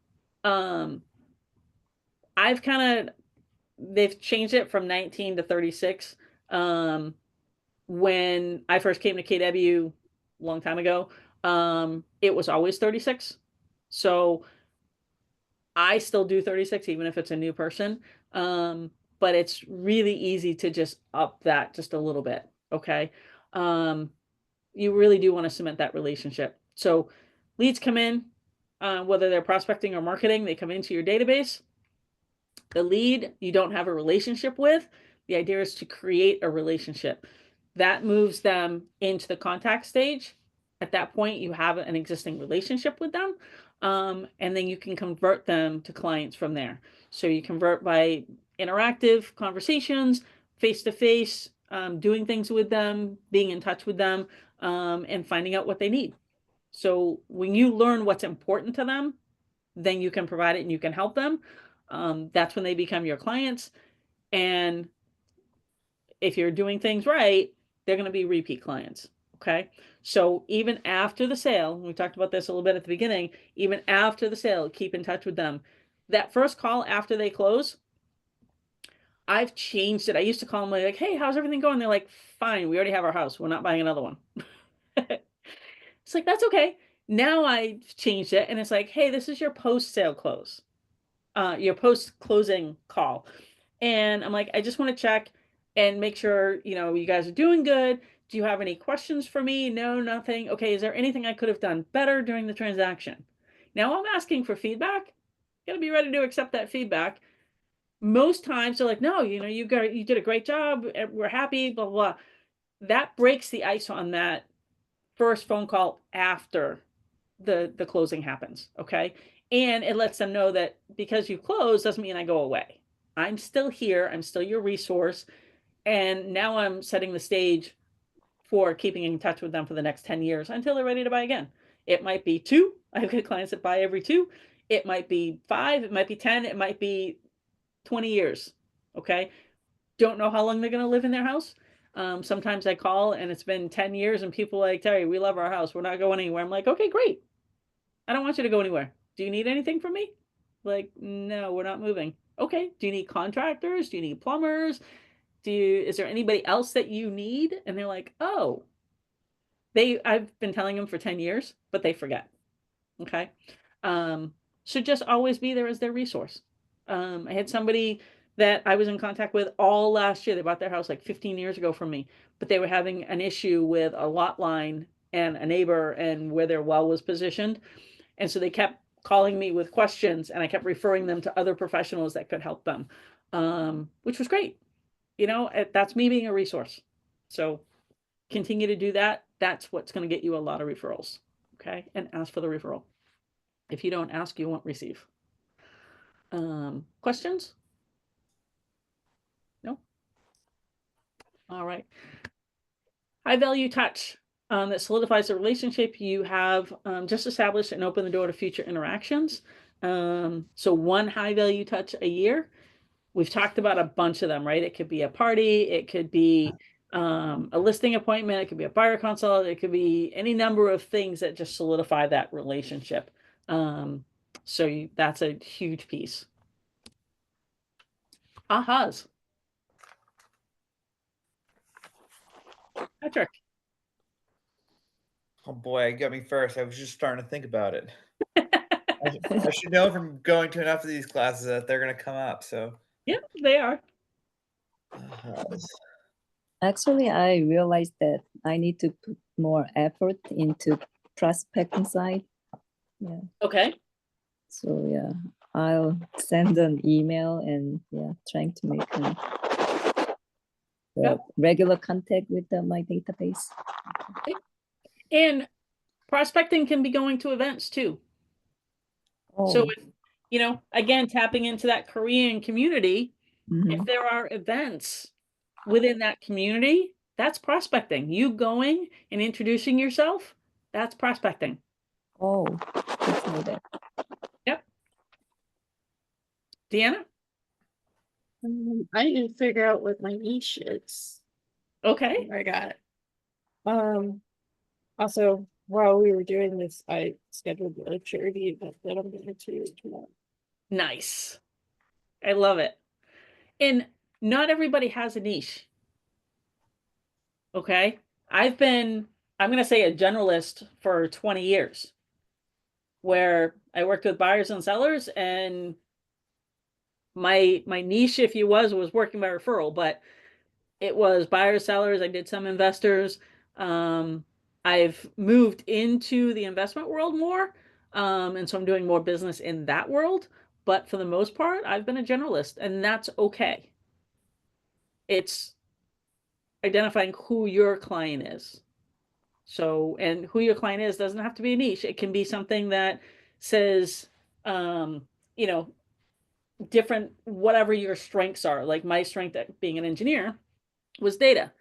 they've changed it from 19 to 36. When I first came to KW a long time ago, it was always 36. So I still do 36, even if it's a new person. But it's really easy to just up that just a little bit. Okay. You really do want to cement that relationship. So leads come in, whether they're prospecting or marketing, they come into your database. The lead you don't have a relationship with, the idea is to create a relationship. That moves them into the contact stage. At that point, you have an existing relationship with them. And then you can convert them to clients from there. So you convert by interactive conversations, face-to-face, doing things with them, being in touch with them, and finding out what they need. So when you learn what's important to them, then you can provide it and you can help them. That's when they become your clients. And if you're doing things right, they're going to be repeat clients. Okay. So even after the sale, we talked about this a little bit at the beginning, even after the sale, keep in touch with them. That first call after they close, I've changed it. I used to call them like, hey, how's everything going? They're like, fine, we already have our house. We're not buying another one. It's like, that's okay. Now I've changed it. And it's like, hey, this is your post-sale close, your post-closing call. And I'm like, I just want to check and make sure, you guys are doing good. Do you have any questions for me? No, nothing. Okay. Is there anything I could have done better during the transaction? Now I'm asking for feedback. You got to be ready to accept that feedback. Most times they're like, no, you did a great job. We're happy, blah, blah, blah. That breaks the ice on that first phone call after the closing happens. Okay. And it lets them know that because you close doesn't mean I go away. I'm still here. I'm still your resource. And now I'm setting the stage for keeping in touch with them for the next 10 years until they're ready to buy again. It might be 2. I've got clients that buy every 2. It might be 5. It might be 10. It might be 20 years. Okay. Don't know how long they're going to live in their house. Sometimes I call and it's been 10 years and people are like, Terry, we love our house. We're not going anywhere. I'm like, okay, great. I don't want you to go anywhere. Do you need anything from me? Like, no, we're not moving. Okay. Do you need contractors? Do you need plumbers? Is there anybody else that you need? And they're like, oh, I've been telling them for 10 years, but they forget. Okay. Should just always be there as their resource. I had somebody that I was in contact with all last year. They bought their house like 15 years ago from me, but they were having an issue with a lot line and a neighbor and where their well was positioned. And so they kept calling me with questions and I kept referring them to other professionals that could help them, which was great. That's me being a resource. So continue to do that. That's what's going to get you a lot of referrals. Okay. And ask for the referral. If you don't ask, you won't receive. Questions? No? All right. High value touch that solidifies the relationship you have just established and open the door to future interactions. So one high value touch a year. We've talked about a bunch of them, right? It could be a party. It could be a listing appointment. It could be a buyer consult. It could be any number of things that just solidify that relationship. So that's a huge piece. Ahas. Patrick. Oh boy, you got me first. I was just starting to think about it. I should know from going to enough of these classes that they're going to come up. So Yeah, they are. Actually, I realized that I need to put more effort into prospecting side. Yeah. Okay. So yeah, I'll send an email and trying to make a regular contact with my database. Okay. And prospecting can be going to events too. So, Oh, if, again, tapping into that Korean community, if mhm. there are events within that community, that's prospecting. You going and introducing yourself, that's prospecting. Oh, good to know that. Yep. Deanna? I need to figure out what my niche is. Okay. I got it. Also, while we were doing this, I scheduled a charity event that I'm going to tomorrow. Nice. I love it. And not everybody has a niche. Okay. I'm going to say a generalist for 20 years, where I worked with buyers and sellers, and my niche, if you was working by referral, but it was buyers, sellers. I did some investors. I've moved into the investment world more. And so I'm doing more business in that world. But for the most part, I've been a generalist, and that's okay. It's identifying who your client is. So, and who your client is doesn't have to be a niche. It can be something that says, you know, different, whatever your strengths are. Like my strength at being an engineer was data.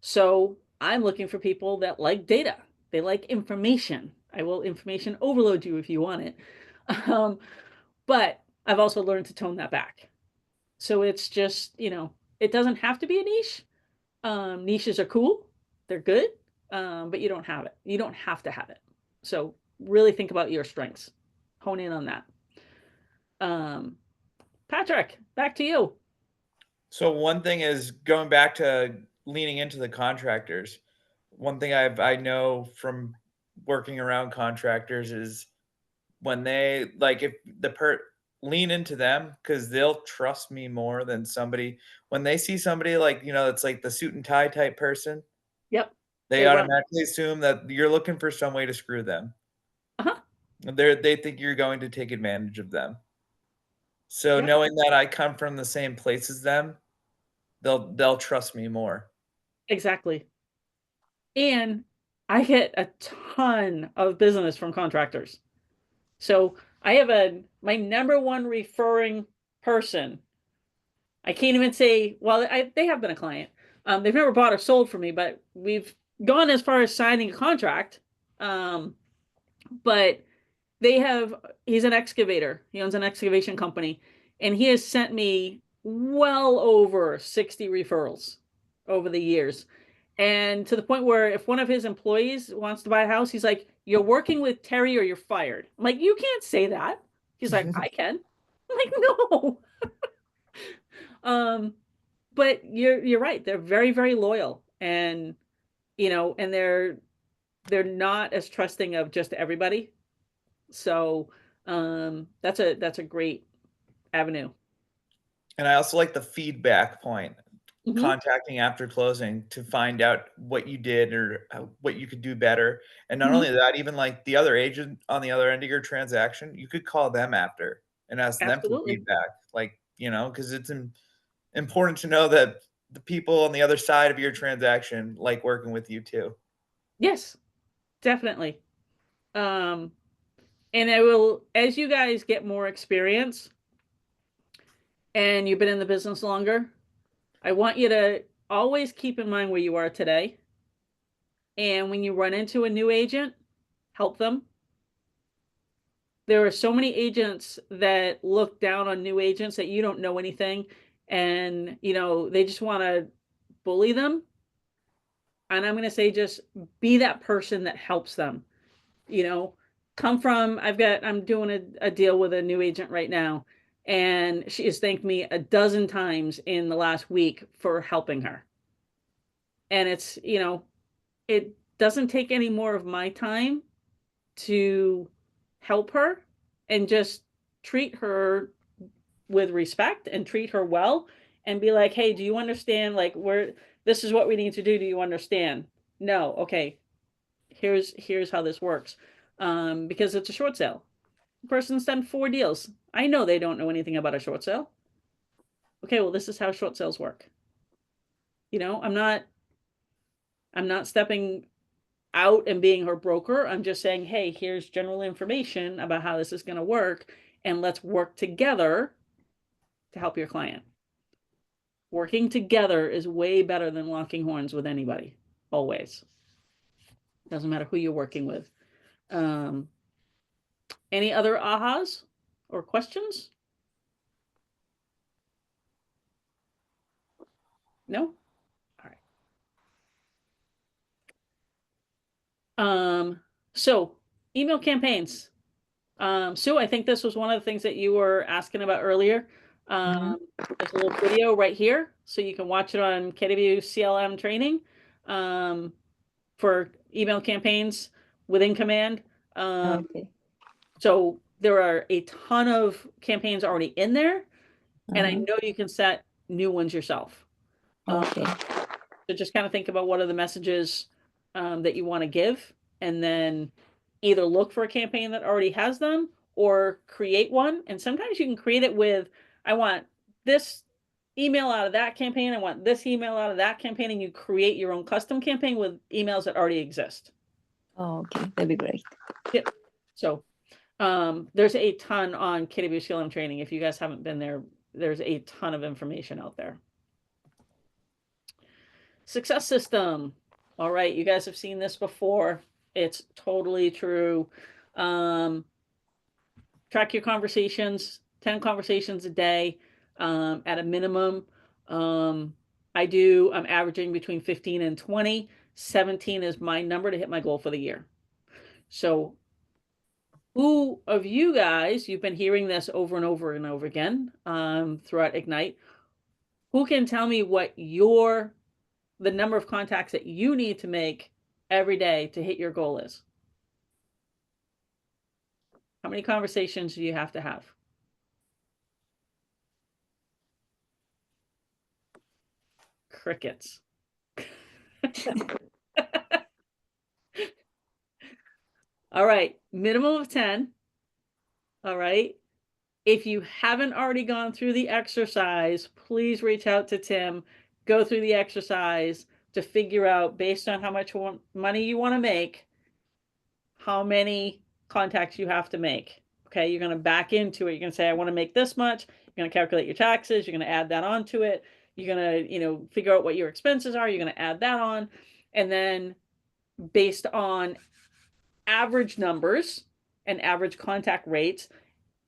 So I'm looking for people that like data. They like information. I will information overload you if you want it. But I've also learned to tone that back. So it's just, it doesn't have to be a niche. Niches are cool. They're good. But you don't have it. You don't have to have it. So really think about your strengths. Hone in on that. Patrick, back to you. So one thing is going back to leaning into the contractors. One thing I know from working around contractors is when they like if the lean into them because they'll trust me more than somebody when they see somebody like it's like the suit and tie type person. Yep. They They run. automatically assume that you're looking for some way to screw them. Uh-huh. They think you're going to take advantage of them. So Yep. knowing that I come from the same place as them, they'll trust me more. Exactly. And I get a ton of business from contractors. So I have my number one referring person. I can't even say, well, they have been a client. They've never bought or sold for me, but we've gone as far as signing a contract. But he's an excavator. He owns an excavation company, and he has sent me well over 60 referrals over the years. And to the point where if one of his employees wants to buy a house, he's like, "You're working with Terry or you're fired." I'm like, "You can't say that." He's like, "I can." I'm like, "No." But you're right. They're very, very loyal, and and they're not as trusting of just everybody. So that's a great avenue. And I also like the feedback point, Mhm. contacting after closing to find out what you did or what you could do better. And not Mhm. only that, even like the other agent on the other end of your transaction, you could call them after and ask them for Absolutely. feedback. Like, because it's important to know that the people on the other side of your transaction like working with you too. Yes, definitely. Um, and I will, as you guys get more experience and you've been in the business longer, I want you to always keep in mind where you are today. And when you run into a new agent, help them. There are so many agents that look down on new agents that you don't know anything, and they just want to bully them. And I'm going to say, just be that person that helps them. I'm doing a deal with a new agent right now, and she has thanked me a dozen times in the last week for helping her. And it doesn't take any more of my time to help her, and just treat her with respect and treat her well, and be like, "Hey, do you understand, like, this is what we need to do. Do you understand?" No. Okay. Here's how this works. Because it's a short sale. The person's done 4 deals. I know they don't know anything about a short sale. Okay, well, this is how short sales work. I'm not stepping out and being her broker. I'm just saying, hey, here's general information about how this is going to work, and let's work together to help your client. Working together is way better than locking horns with anybody, always. Doesn't matter who you're working with. Any other ahas or questions? No? All right. So email campaigns. Sue, I think this was one of the things that you were asking about earlier. There's a little video right here, so you can watch it on KW CLM training for email campaigns within Command. Okay. So there are a ton of campaigns already in there, and I know you can set new ones yourself. Okay. So just kind of think about what are the messages that you want to give, and then either look for a campaign that already has them or create one. And sometimes you can create it with, I want this email out of that campaign, I want this email out of that campaign, and you create your own custom campaign with emails that already exist. Oh, okay. That'd be great. Yep. So there's a ton on KWCLM training. If you guys haven't been there, there's a ton of information out there. Success system. All right, you guys have seen this before. It's totally true. Track your conversations, 10 conversations a day at a minimum. I'm averaging between 15 and 20. 17 is my number to hit my goal for the year. So who of you guys, you've been hearing this over and over and over again throughout Ignite, who can tell me what the number of contacts that you need to make every day to hit your goal is? How many conversations do you have to have? Crickets. All right, minimum of 10. All right. If you haven't already gone through the exercise, please reach out to Tim, go through the exercise to figure out, based on how much money you want to make, how many contacts you have to make. Okay, you're going to back into it. You're going to say, I want to make this much. You're going to calculate your taxes. You're going to add that onto it. You're going to, figure out what your expenses are. You're going to add that on. And then based on average numbers and average contact rates,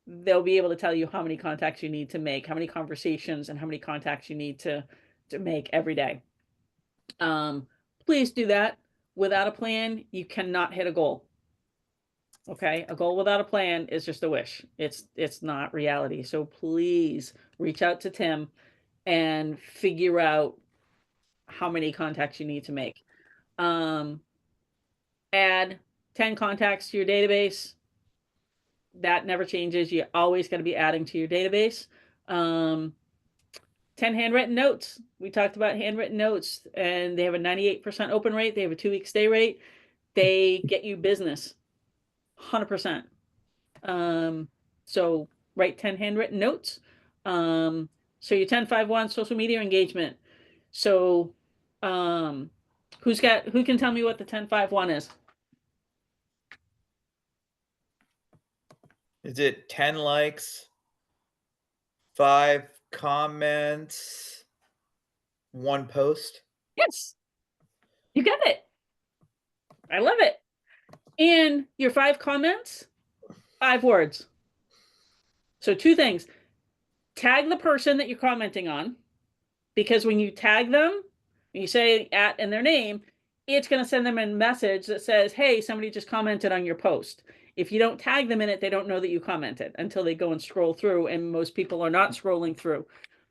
they'll be able to tell you how many contacts you need to make, how many conversations and how many contacts you need to make every day. Please do that. Without a plan, you cannot hit a goal. Okay, a goal without a plan is just a wish. It's not reality. So please reach out to Tim and figure out how many contacts you need to make. Add 10 contacts to your database. That never changes. You always got to be adding to your database. 10 handwritten notes. We talked about handwritten notes, and they have a 98% open rate. They have a 2-week stay rate. They get you business, 100%. So write 10 handwritten notes. So your 10-5-1 social media engagement. So who can tell me what the 10-5-1 is? Is it 10 likes, 5 comments, 1 post? Yes, you got it. I love it. And your 5 comments, 5 words. So 2 things. Tag the person that you're commenting on, because when you tag them, when you say @ and their name, it's going to send them a message that says, hey, somebody just commented on your post. If you don't tag them in it, they don't know that you commented until they go and scroll through, and most people are not scrolling through.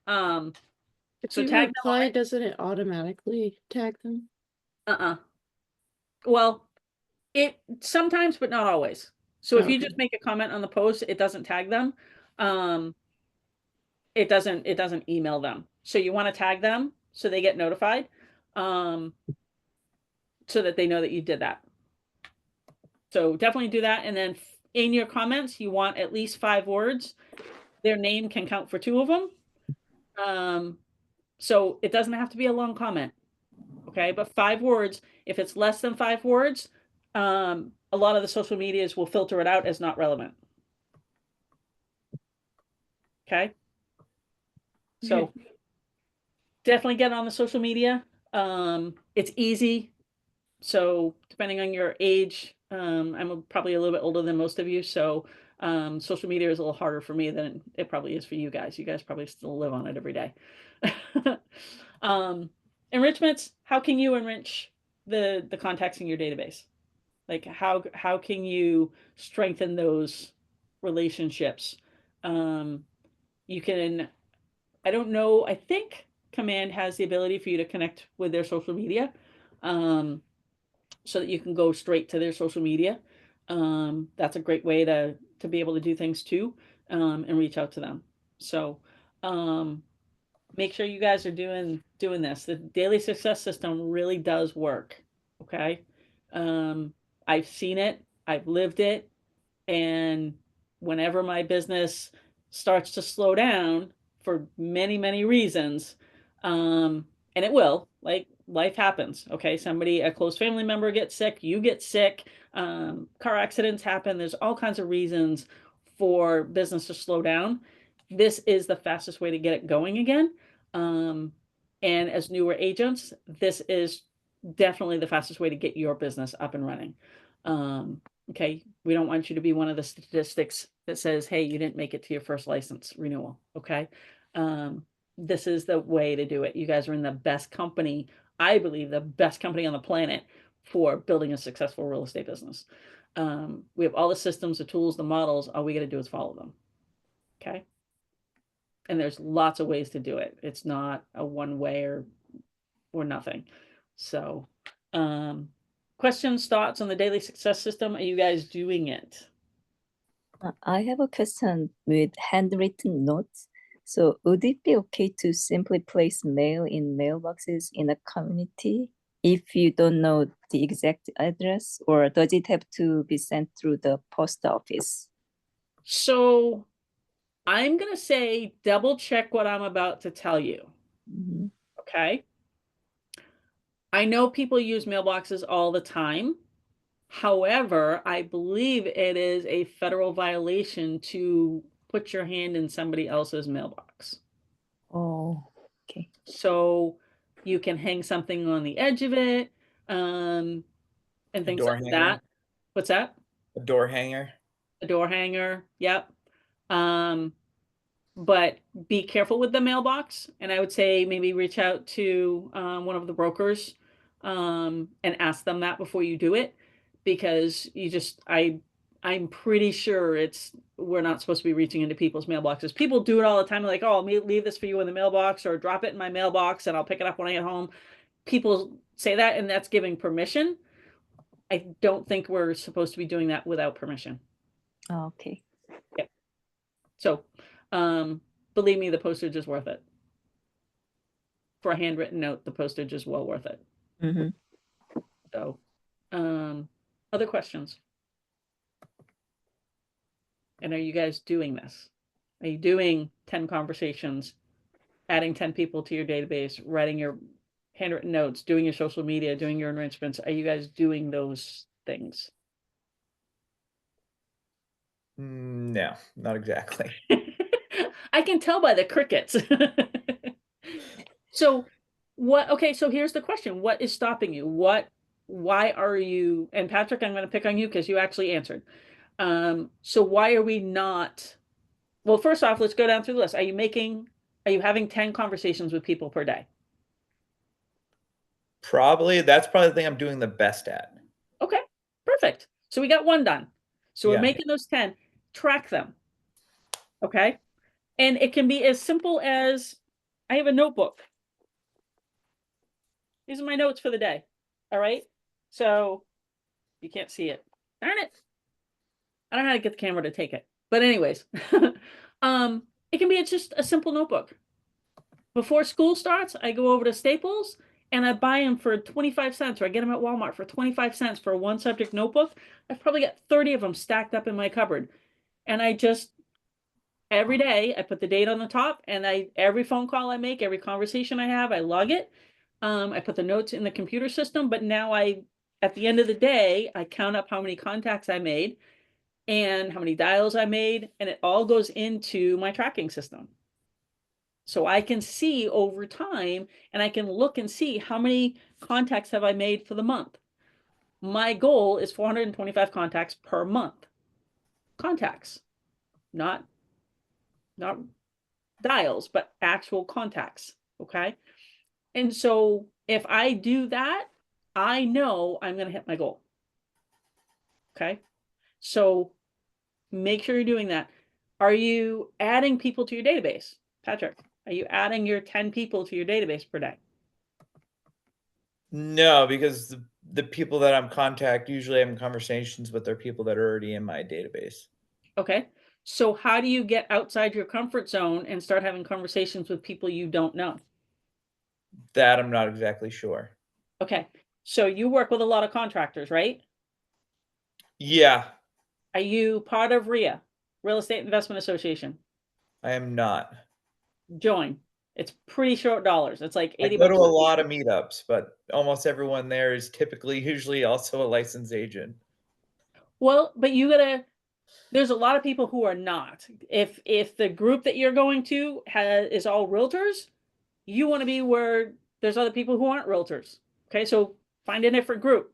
If So you tag reply, doesn't it automatically tag them? Well, it sometimes, but not always. So if you Okay. just make a comment on the post, it doesn't tag them. It doesn't email them. So you want to tag them so they get notified, so that they know that you did that. So definitely do that. And then in your comments, you want at least 5 words. Their name can count for 2 of them. So it doesn't have to be a long comment. Okay, but 5 words, if it's less than 5 words, a lot of the social medias will filter it out as not relevant. Okay. So definitely get on the social media. It's easy. So depending on your age, I'm probably a little bit older than most of you. So social media is a little harder for me than it probably is for you guys. You guys probably still live on it every day. Enrichments, how can you enrich the contacts in your database? Like how can you strengthen those relationships? You can, I don't know, I think Command has the ability for you to connect with their social media, so that you can go straight to their social media. That's a great way to be able to do things too, and reach out to them. So make sure you guys are doing this. The daily success system really does work. Okay. I've seen it, I've lived it, and whenever my business starts to slow down for many, many reasons, and it will, like life happens. Okay. Somebody, a close family member gets sick, you get sick, car accidents happen. There's all kinds of reasons for business to slow down. This is the fastest way to get it going again. And as newer agents, this is definitely the fastest way to get your business up and running. Okay, we don't want you to be one of the statistics that says, hey, you didn't make it to your first license renewal. Okay. This is the way to do it. You guys are in the best company, I believe the best company on the planet for building a successful real estate business. We have all the systems, the tools, the models. All we got to do is follow them. Okay. And there's lots of ways to do it. It's not a one way or nothing. So, questions, thoughts on the daily success system? Are you guys doing it? I have a question with handwritten notes. So would it be okay to simply place mail in mailboxes in a community if you don't know the exact address, or does it have to be sent through the post office? So I'm going to say double check what I'm about to tell you. Mm-hmm. Okay. I know people use mailboxes all the time. However, I believe it is a federal violation to put your hand in somebody else's mailbox. Oh, okay. So you can hang something on the edge of it, and things door like hanger. that. What's that? A door hanger. A door hanger. Yep. But be careful with the mailbox. And I would say maybe reach out to one of the brokers and ask them that before you do it, because I'm pretty sure we're not supposed to be reaching into people's mailboxes. People do it all the time. Like, oh, I'll leave this for you in the mailbox, or drop it in my mailbox and I'll pick it up when I get home. People say that, and that's giving permission. I don't think we're supposed to be doing that without permission. Oh, okay. Yep. So, believe me, the postage is worth it. For a handwritten note, the postage is well worth it. Mm-hmm. So, other questions? And are you guys doing this? Are you doing 10 conversations, adding 10 people to your database, writing your handwritten notes, doing your social media, doing your enrichments? Are you guys doing those things? No, not exactly. I can tell by the crickets. So okay, so here's the question. What is stopping you? Why are you, and Patrick, I'm going to pick on you because you actually answered. So why are we not, well, first off, let's go down through the list. Are you having 10 conversations with people per day? That's probably the thing I'm doing the best at. Okay, perfect. So we got 1 done. So we're Yeah. making those 10, track them. Okay. And it can be as simple as, I have a notebook. These are my notes for the day. All right. So you can't see it. Darn it. I don't know how to get the camera to take it. But anyways, it can be just a simple notebook. Before school starts, I go over to Staples and I buy them for 25 cents, or I get them at Walmart for 25 cents for a 1 subject notebook. I've probably got 30 of them stacked up in my cupboard. And I just, every day I put the date on the top, and every phone call I make, every conversation I have, I log it. I put the notes in the computer system, but now at the end of the day, I count up how many contacts I made and how many dials I made, and it all goes into my tracking system. So I can see over time, and I can look and see how many contacts have I made for the month. My goal is 425 contacts per month. Contacts, not dials, but actual contacts, okay? And so if I do that, I know I'm going to hit my goal. Okay. So make sure you're doing that. Are you adding people to your database? Patrick, are you adding your 10 people to your database per day? No, because the people that I'm contact usually having conversations with are people that are already in my database. Okay. So how do you get outside your comfort zone and start having conversations with people you don't know? That I'm not exactly sure. Okay. So you work with a lot of contractors, right? Yeah, Are you part of RIA, Real Estate Investment Association? I am not. Join. It's pretty short dollars. It's like I 80 go to bucks. a lot of meetups, but almost everyone there is typically usually also a licensed agent. Well, but there's a lot of people who are not. If the group that you're going to is all realtors, you want to be where there's other people who aren't realtors. Okay, so find a different group.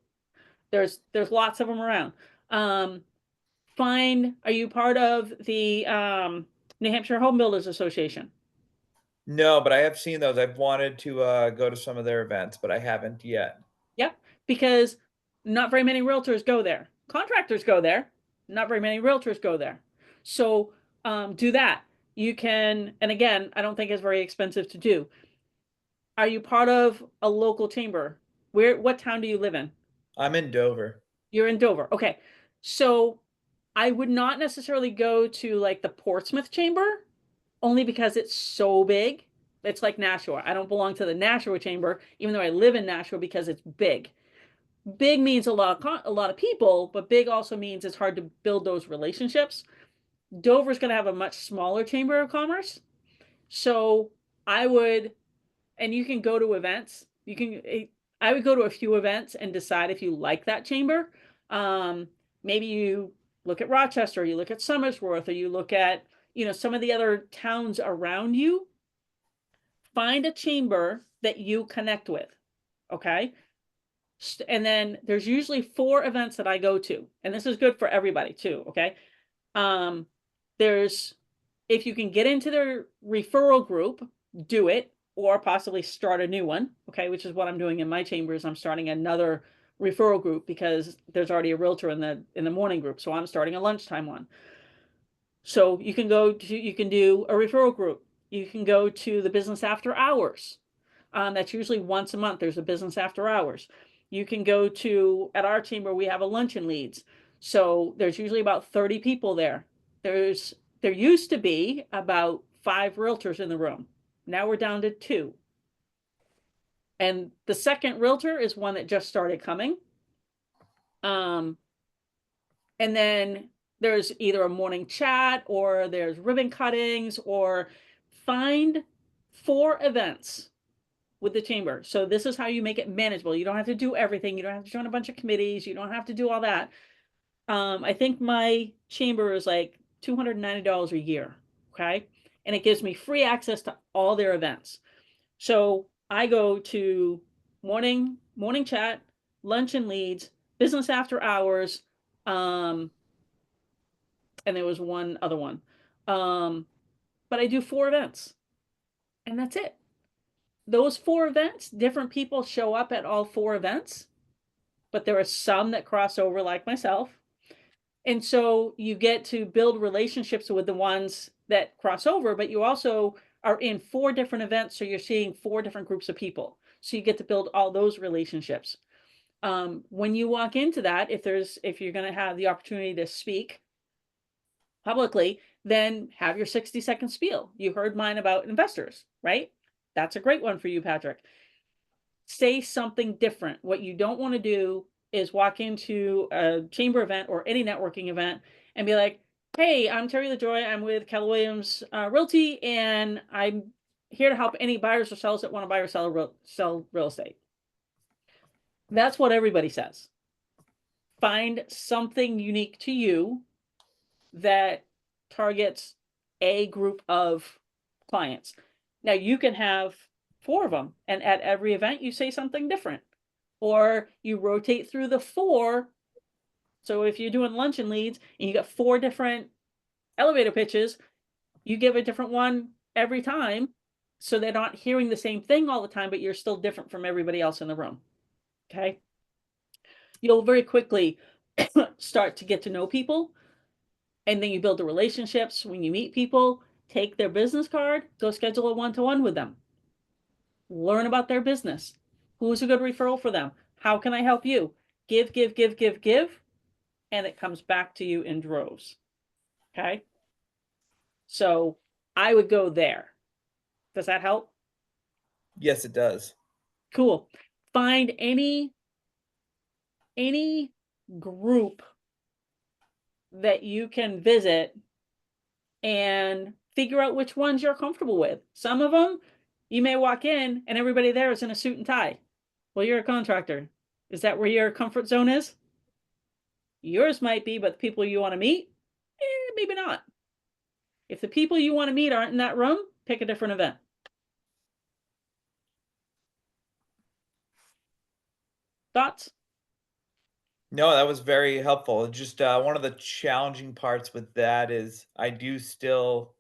There's lots of them around. Are you part of the New Hampshire Home Builders Association? No, but I have seen those. I've wanted to go to some of their events, but I haven't yet. Yep, because not very many realtors go there. Contractors go there, not very many realtors go there. So do that. You can, and again, I don't think it's very expensive to do. Are you part of a local chamber? What town do you live in? I'm in Dover. You're in Dover. Okay. So I would not necessarily go to like the Portsmouth chamber only because it's so big. It's like Nashua. I don't belong to the Nashua chamber, even though I live in Nashua because it's big. Big means a lot of people, but big also means it's hard to build those relationships. Dover's going to have a much smaller chamber of commerce. So I would, and you can go to events. I would go to a few events and decide if you like that chamber. Maybe you look at Rochester, you look at Somersworth, or you look at, some of the other towns around you. Find a chamber that you connect with. Okay. And then there's usually 4 events that I go to, and this is good for everybody too. Okay. There's, if you can get into their referral group, do it, or possibly start a new one. Okay. Which is what I'm doing in my chambers. I'm starting another referral group because there's already a realtor in the morning group. So I'm starting a lunchtime one. So you can do a referral group. You can go to the business after hours. That's usually once a month. There's a business after hours. You can go to, at our chamber, we have a luncheon leads. So there's usually about 30 people there. There used to be about 5 realtors in the room. Now we're down to 2. And the second realtor is one that just started coming. And then there's either a morning chat or there's ribbon cuttings, or find 4 events with the chamber. So this is how you make it manageable. You don't have to do everything. You don't have to join a bunch of committees. You don't have to do all that. I think my chamber is like $290 a year. Okay. And it gives me free access to all their events. So I go to morning chat, lunch and leads, business after hours. And there was one other one. But I do 4 events and that's it. Those 4 events, different people show up at all 4 events, but there are some that cross over like myself. And so you get to build relationships with the ones that cross over, but you also are in 4 different events. So you're seeing 4 different groups of people. So you get to build all those relationships. When you walk into that, if you're going to have the opportunity to speak publicly, then have your 60-second spiel. You heard mine about investors, right? That's a great one for you, Patrick. Say something different. What you don't want to do is walk into a chamber event or any networking event and be like, hey, I'm Terry Lajoie. I'm with Keller Williams Realty, and I'm here to help any buyers or sellers that want to buy or sell real estate. That's what everybody says. Find something unique to you that targets a group of clients. Now you can have 4 of them, and at every event you say something different, or you rotate through the 4. So if you're doing luncheon leads and you got 4 different elevator pitches, you give a different one every time, so they're not hearing the same thing all the time, but you're still different from everybody else in the room. Okay. You'll very quickly start to get to know people, and then you build the relationships. When you meet people, take their business card, go schedule a one-to-one with them. Learn about their business. Who's a good referral for them? How can I help you? Give, and it comes back to you in droves. Okay. So I would go there. Does that help? Yes, it does. Cool. Find any group that you can visit and figure out which ones you're comfortable with. Some of them, you may walk in and everybody there is in a suit and tie. Well, you're a contractor. Is that where your comfort zone is? Yours might be, but the people you want to meet, maybe not. If the people you want to meet aren't in that room, pick a different event. Thoughts? No, that was very helpful. Just one of the challenging parts with that is I do still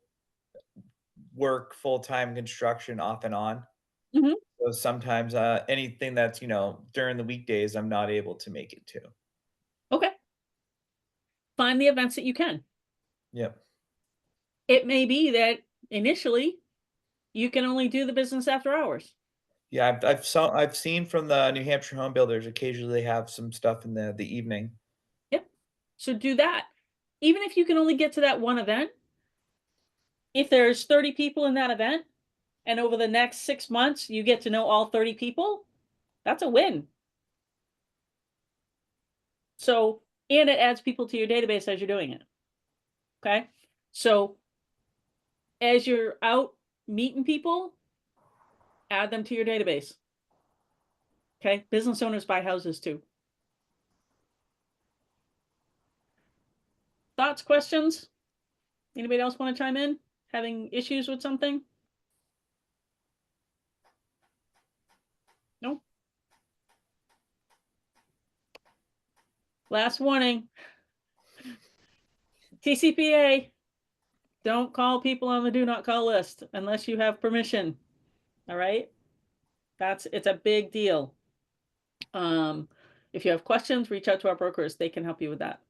work full-time construction off and on. Mhm. So sometimes anything that's, during the weekdays, I'm not able to make it to. Okay. Find the events that you can. Yep. It may be that initially you can only do the business after hours. Yeah, I've seen from the New Hampshire home builders occasionally they have some stuff in the evening. Yep. So do that. Even if you can only get to that one event, if there's 30 people in that event, and over the next 6 months you get to know all 30 people, that's a win. So, and it adds people to your database as you're doing it. Okay. So as you're out meeting people, add them to your database. Okay. Business owners buy houses too. Thoughts, questions? Anybody else want to chime in? Having issues with something? No? Last warning. TCPA. Don't call people on the do not call list unless you have permission. All right. It's a big deal. If you have questions, reach out to our brokers. They can help you with that.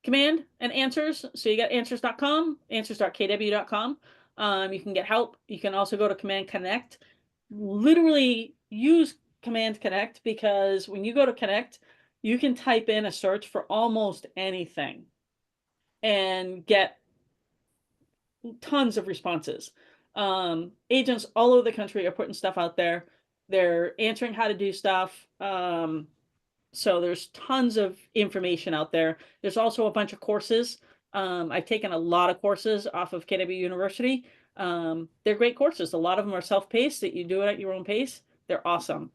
Command and answers. So you got answers.com, answers.kw.com. You can get help. You can also go to Command Connect. Literally use Command Connect, because when you go to Connect, you can type in a search for almost anything and get tons of responses. Agents all over the country are putting stuff out there. They're answering how to do stuff. So there's tons of information out there. There's also a bunch of courses. I've taken a lot of courses off of KW University. They're great courses. A lot of them are self-paced, that you do it at your own pace. They're awesome.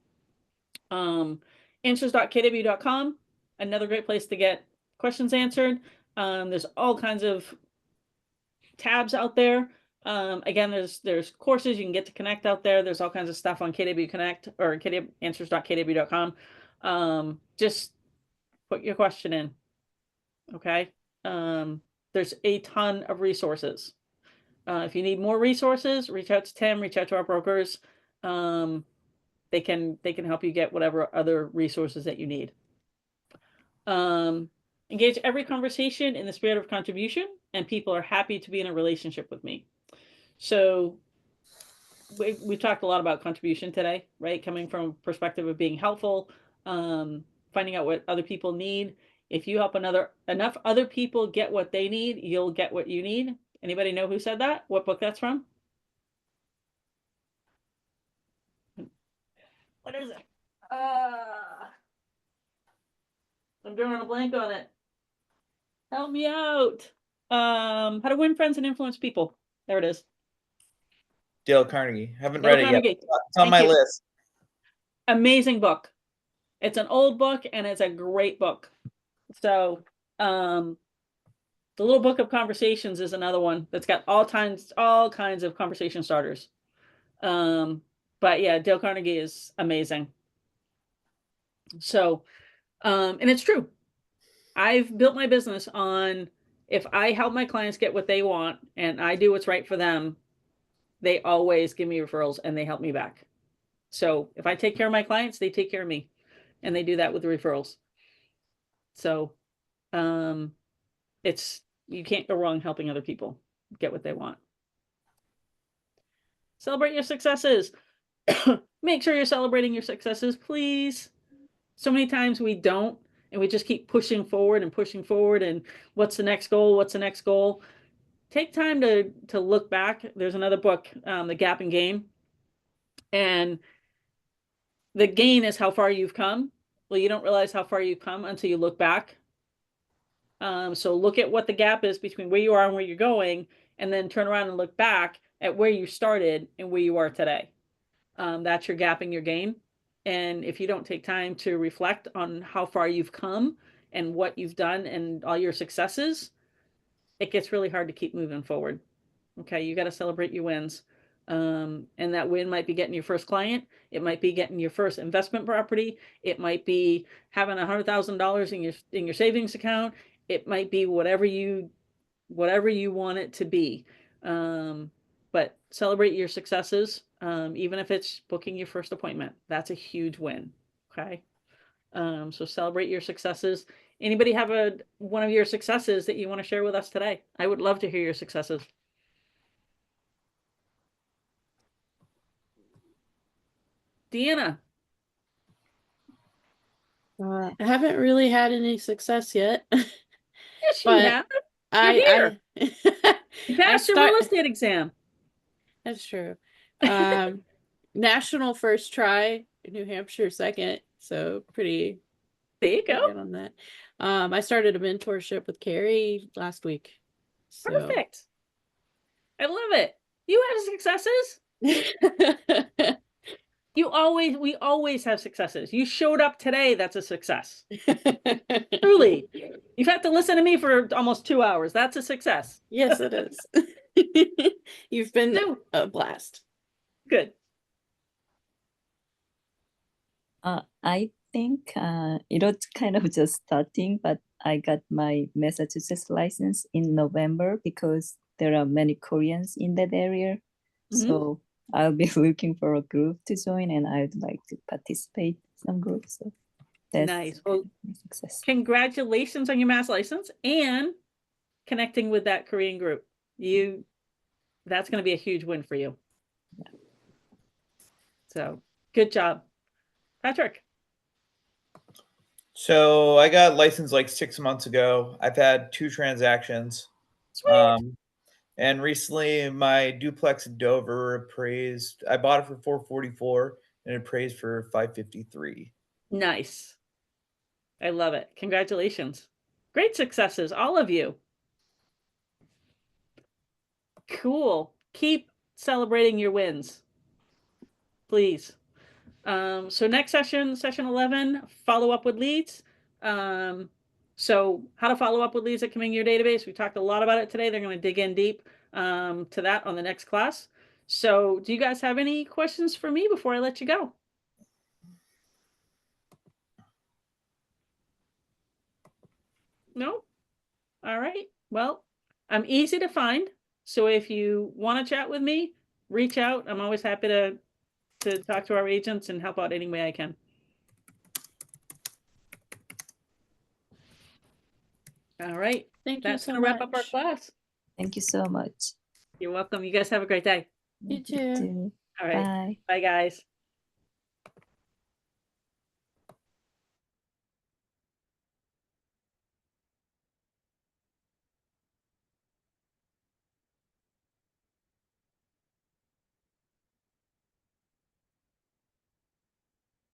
Answers.kw.com, another great place to get questions answered. There's all kinds of tabs out there. Again, there's courses you can get to connect out there. There's all kinds of stuff on KW Connect or answers.kw.com. Just put your question in. Okay. There's a ton of resources. If you need more resources, reach out to Tim, reach out to our brokers. They can help you get whatever other resources that you need. Engage every conversation in the spirit of contribution, and people are happy to be in a relationship with me. So we talked a lot about contribution today, right? Coming from a perspective of being helpful, finding out what other people need. If you help enough other people get what they need, you'll get what you need. Anybody know who said that? What book that's from? What is it? I'm drawing a blank on it. Help me out. How to Win Friends and Influence People. There it is. Dale Carnegie. Haven't Dale read it Carnegie. yet. It's on Thank my you. list. Amazing book. It's an old book and it's a great book. So, The Little Book of Conversations is another one that's got all kinds of conversation starters. But yeah, Dale Carnegie is amazing. So, and it's true. I've built my business on if I help my clients get what they want and I do what's right for them, they always give me referrals and they help me back. So if I take care of my clients, they take care of me, and they do that with the referrals. So, you can't go wrong helping other people get what they want. Celebrate your successes. Make sure you're celebrating your successes, please. So many times we don't, and we just keep pushing forward and what's the next goal? What's the next goal? Take time to look back. There's another book, The Gap and Gain. And the gain is how far you've come. Well, you don't realize how far you've come until you look back. So look at what the gap is between where you are and where you're going, and then turn around and look back at where you started and where you are today. That's your gap and your gain. And if you don't take time to reflect on how far you've come and what you've done and all your successes, it gets really hard to keep moving forward. Okay, you got to celebrate your wins. And that win might be getting your first client. It might be getting your first investment property. It might be having $100,000 in your savings account. It might be whatever you want it to be. But celebrate your successes, even if it's booking your first appointment. That's a huge win. Okay. So celebrate your successes. Anybody have one of your successes that you want to share with us today? I would love to hear your successes. Deanna. I haven't really had any success yet. Yes, you But have. I You passed your real estate exam. That's true. National first try, New Hampshire second. So pretty There you go. good on that. I started a mentorship with Carrie last week. So. Perfect. I love it. You have successes. We always have successes. You showed up today. That's a success. Truly. You've had to listen to me for almost 2 hours. That's a success. Yes, it is. You've been a blast. Good. I think it was kind of just starting, but I got my Massachusetts license in November because there are many Koreans in that area. Mhm. So I'll be looking for a group to join, and I'd like to participate in some group. So that's Nice. Well, my success. congratulations on your Mass license and connecting with that Korean group. That's going to be a huge win for you. Yeah. So good job. Patrick. So I got licensed like 6 months ago. I've had 2 transactions. Sweet. And recently my duplex in Dover appraised. I bought it for $444 and it appraised for $553. Nice. I love it. Congratulations. Great successes, all of you. Cool. Keep celebrating your wins, please. So next session 11, follow up with leads. So how to follow up with leads that come in your database. We talked a lot about it today. They're going to dig in deep to that on the next class. So do you guys have any questions for me before I let you go? No? All right. Well, I'm easy to find. So if you want to chat with me, reach out. I'm always happy to talk to our agents and help out any way I can. All right. Thank you That's so going to wrap up our much. class. Thank you so much. You're welcome. You guys have a great day. You too. All right. Bye. Bye, guys.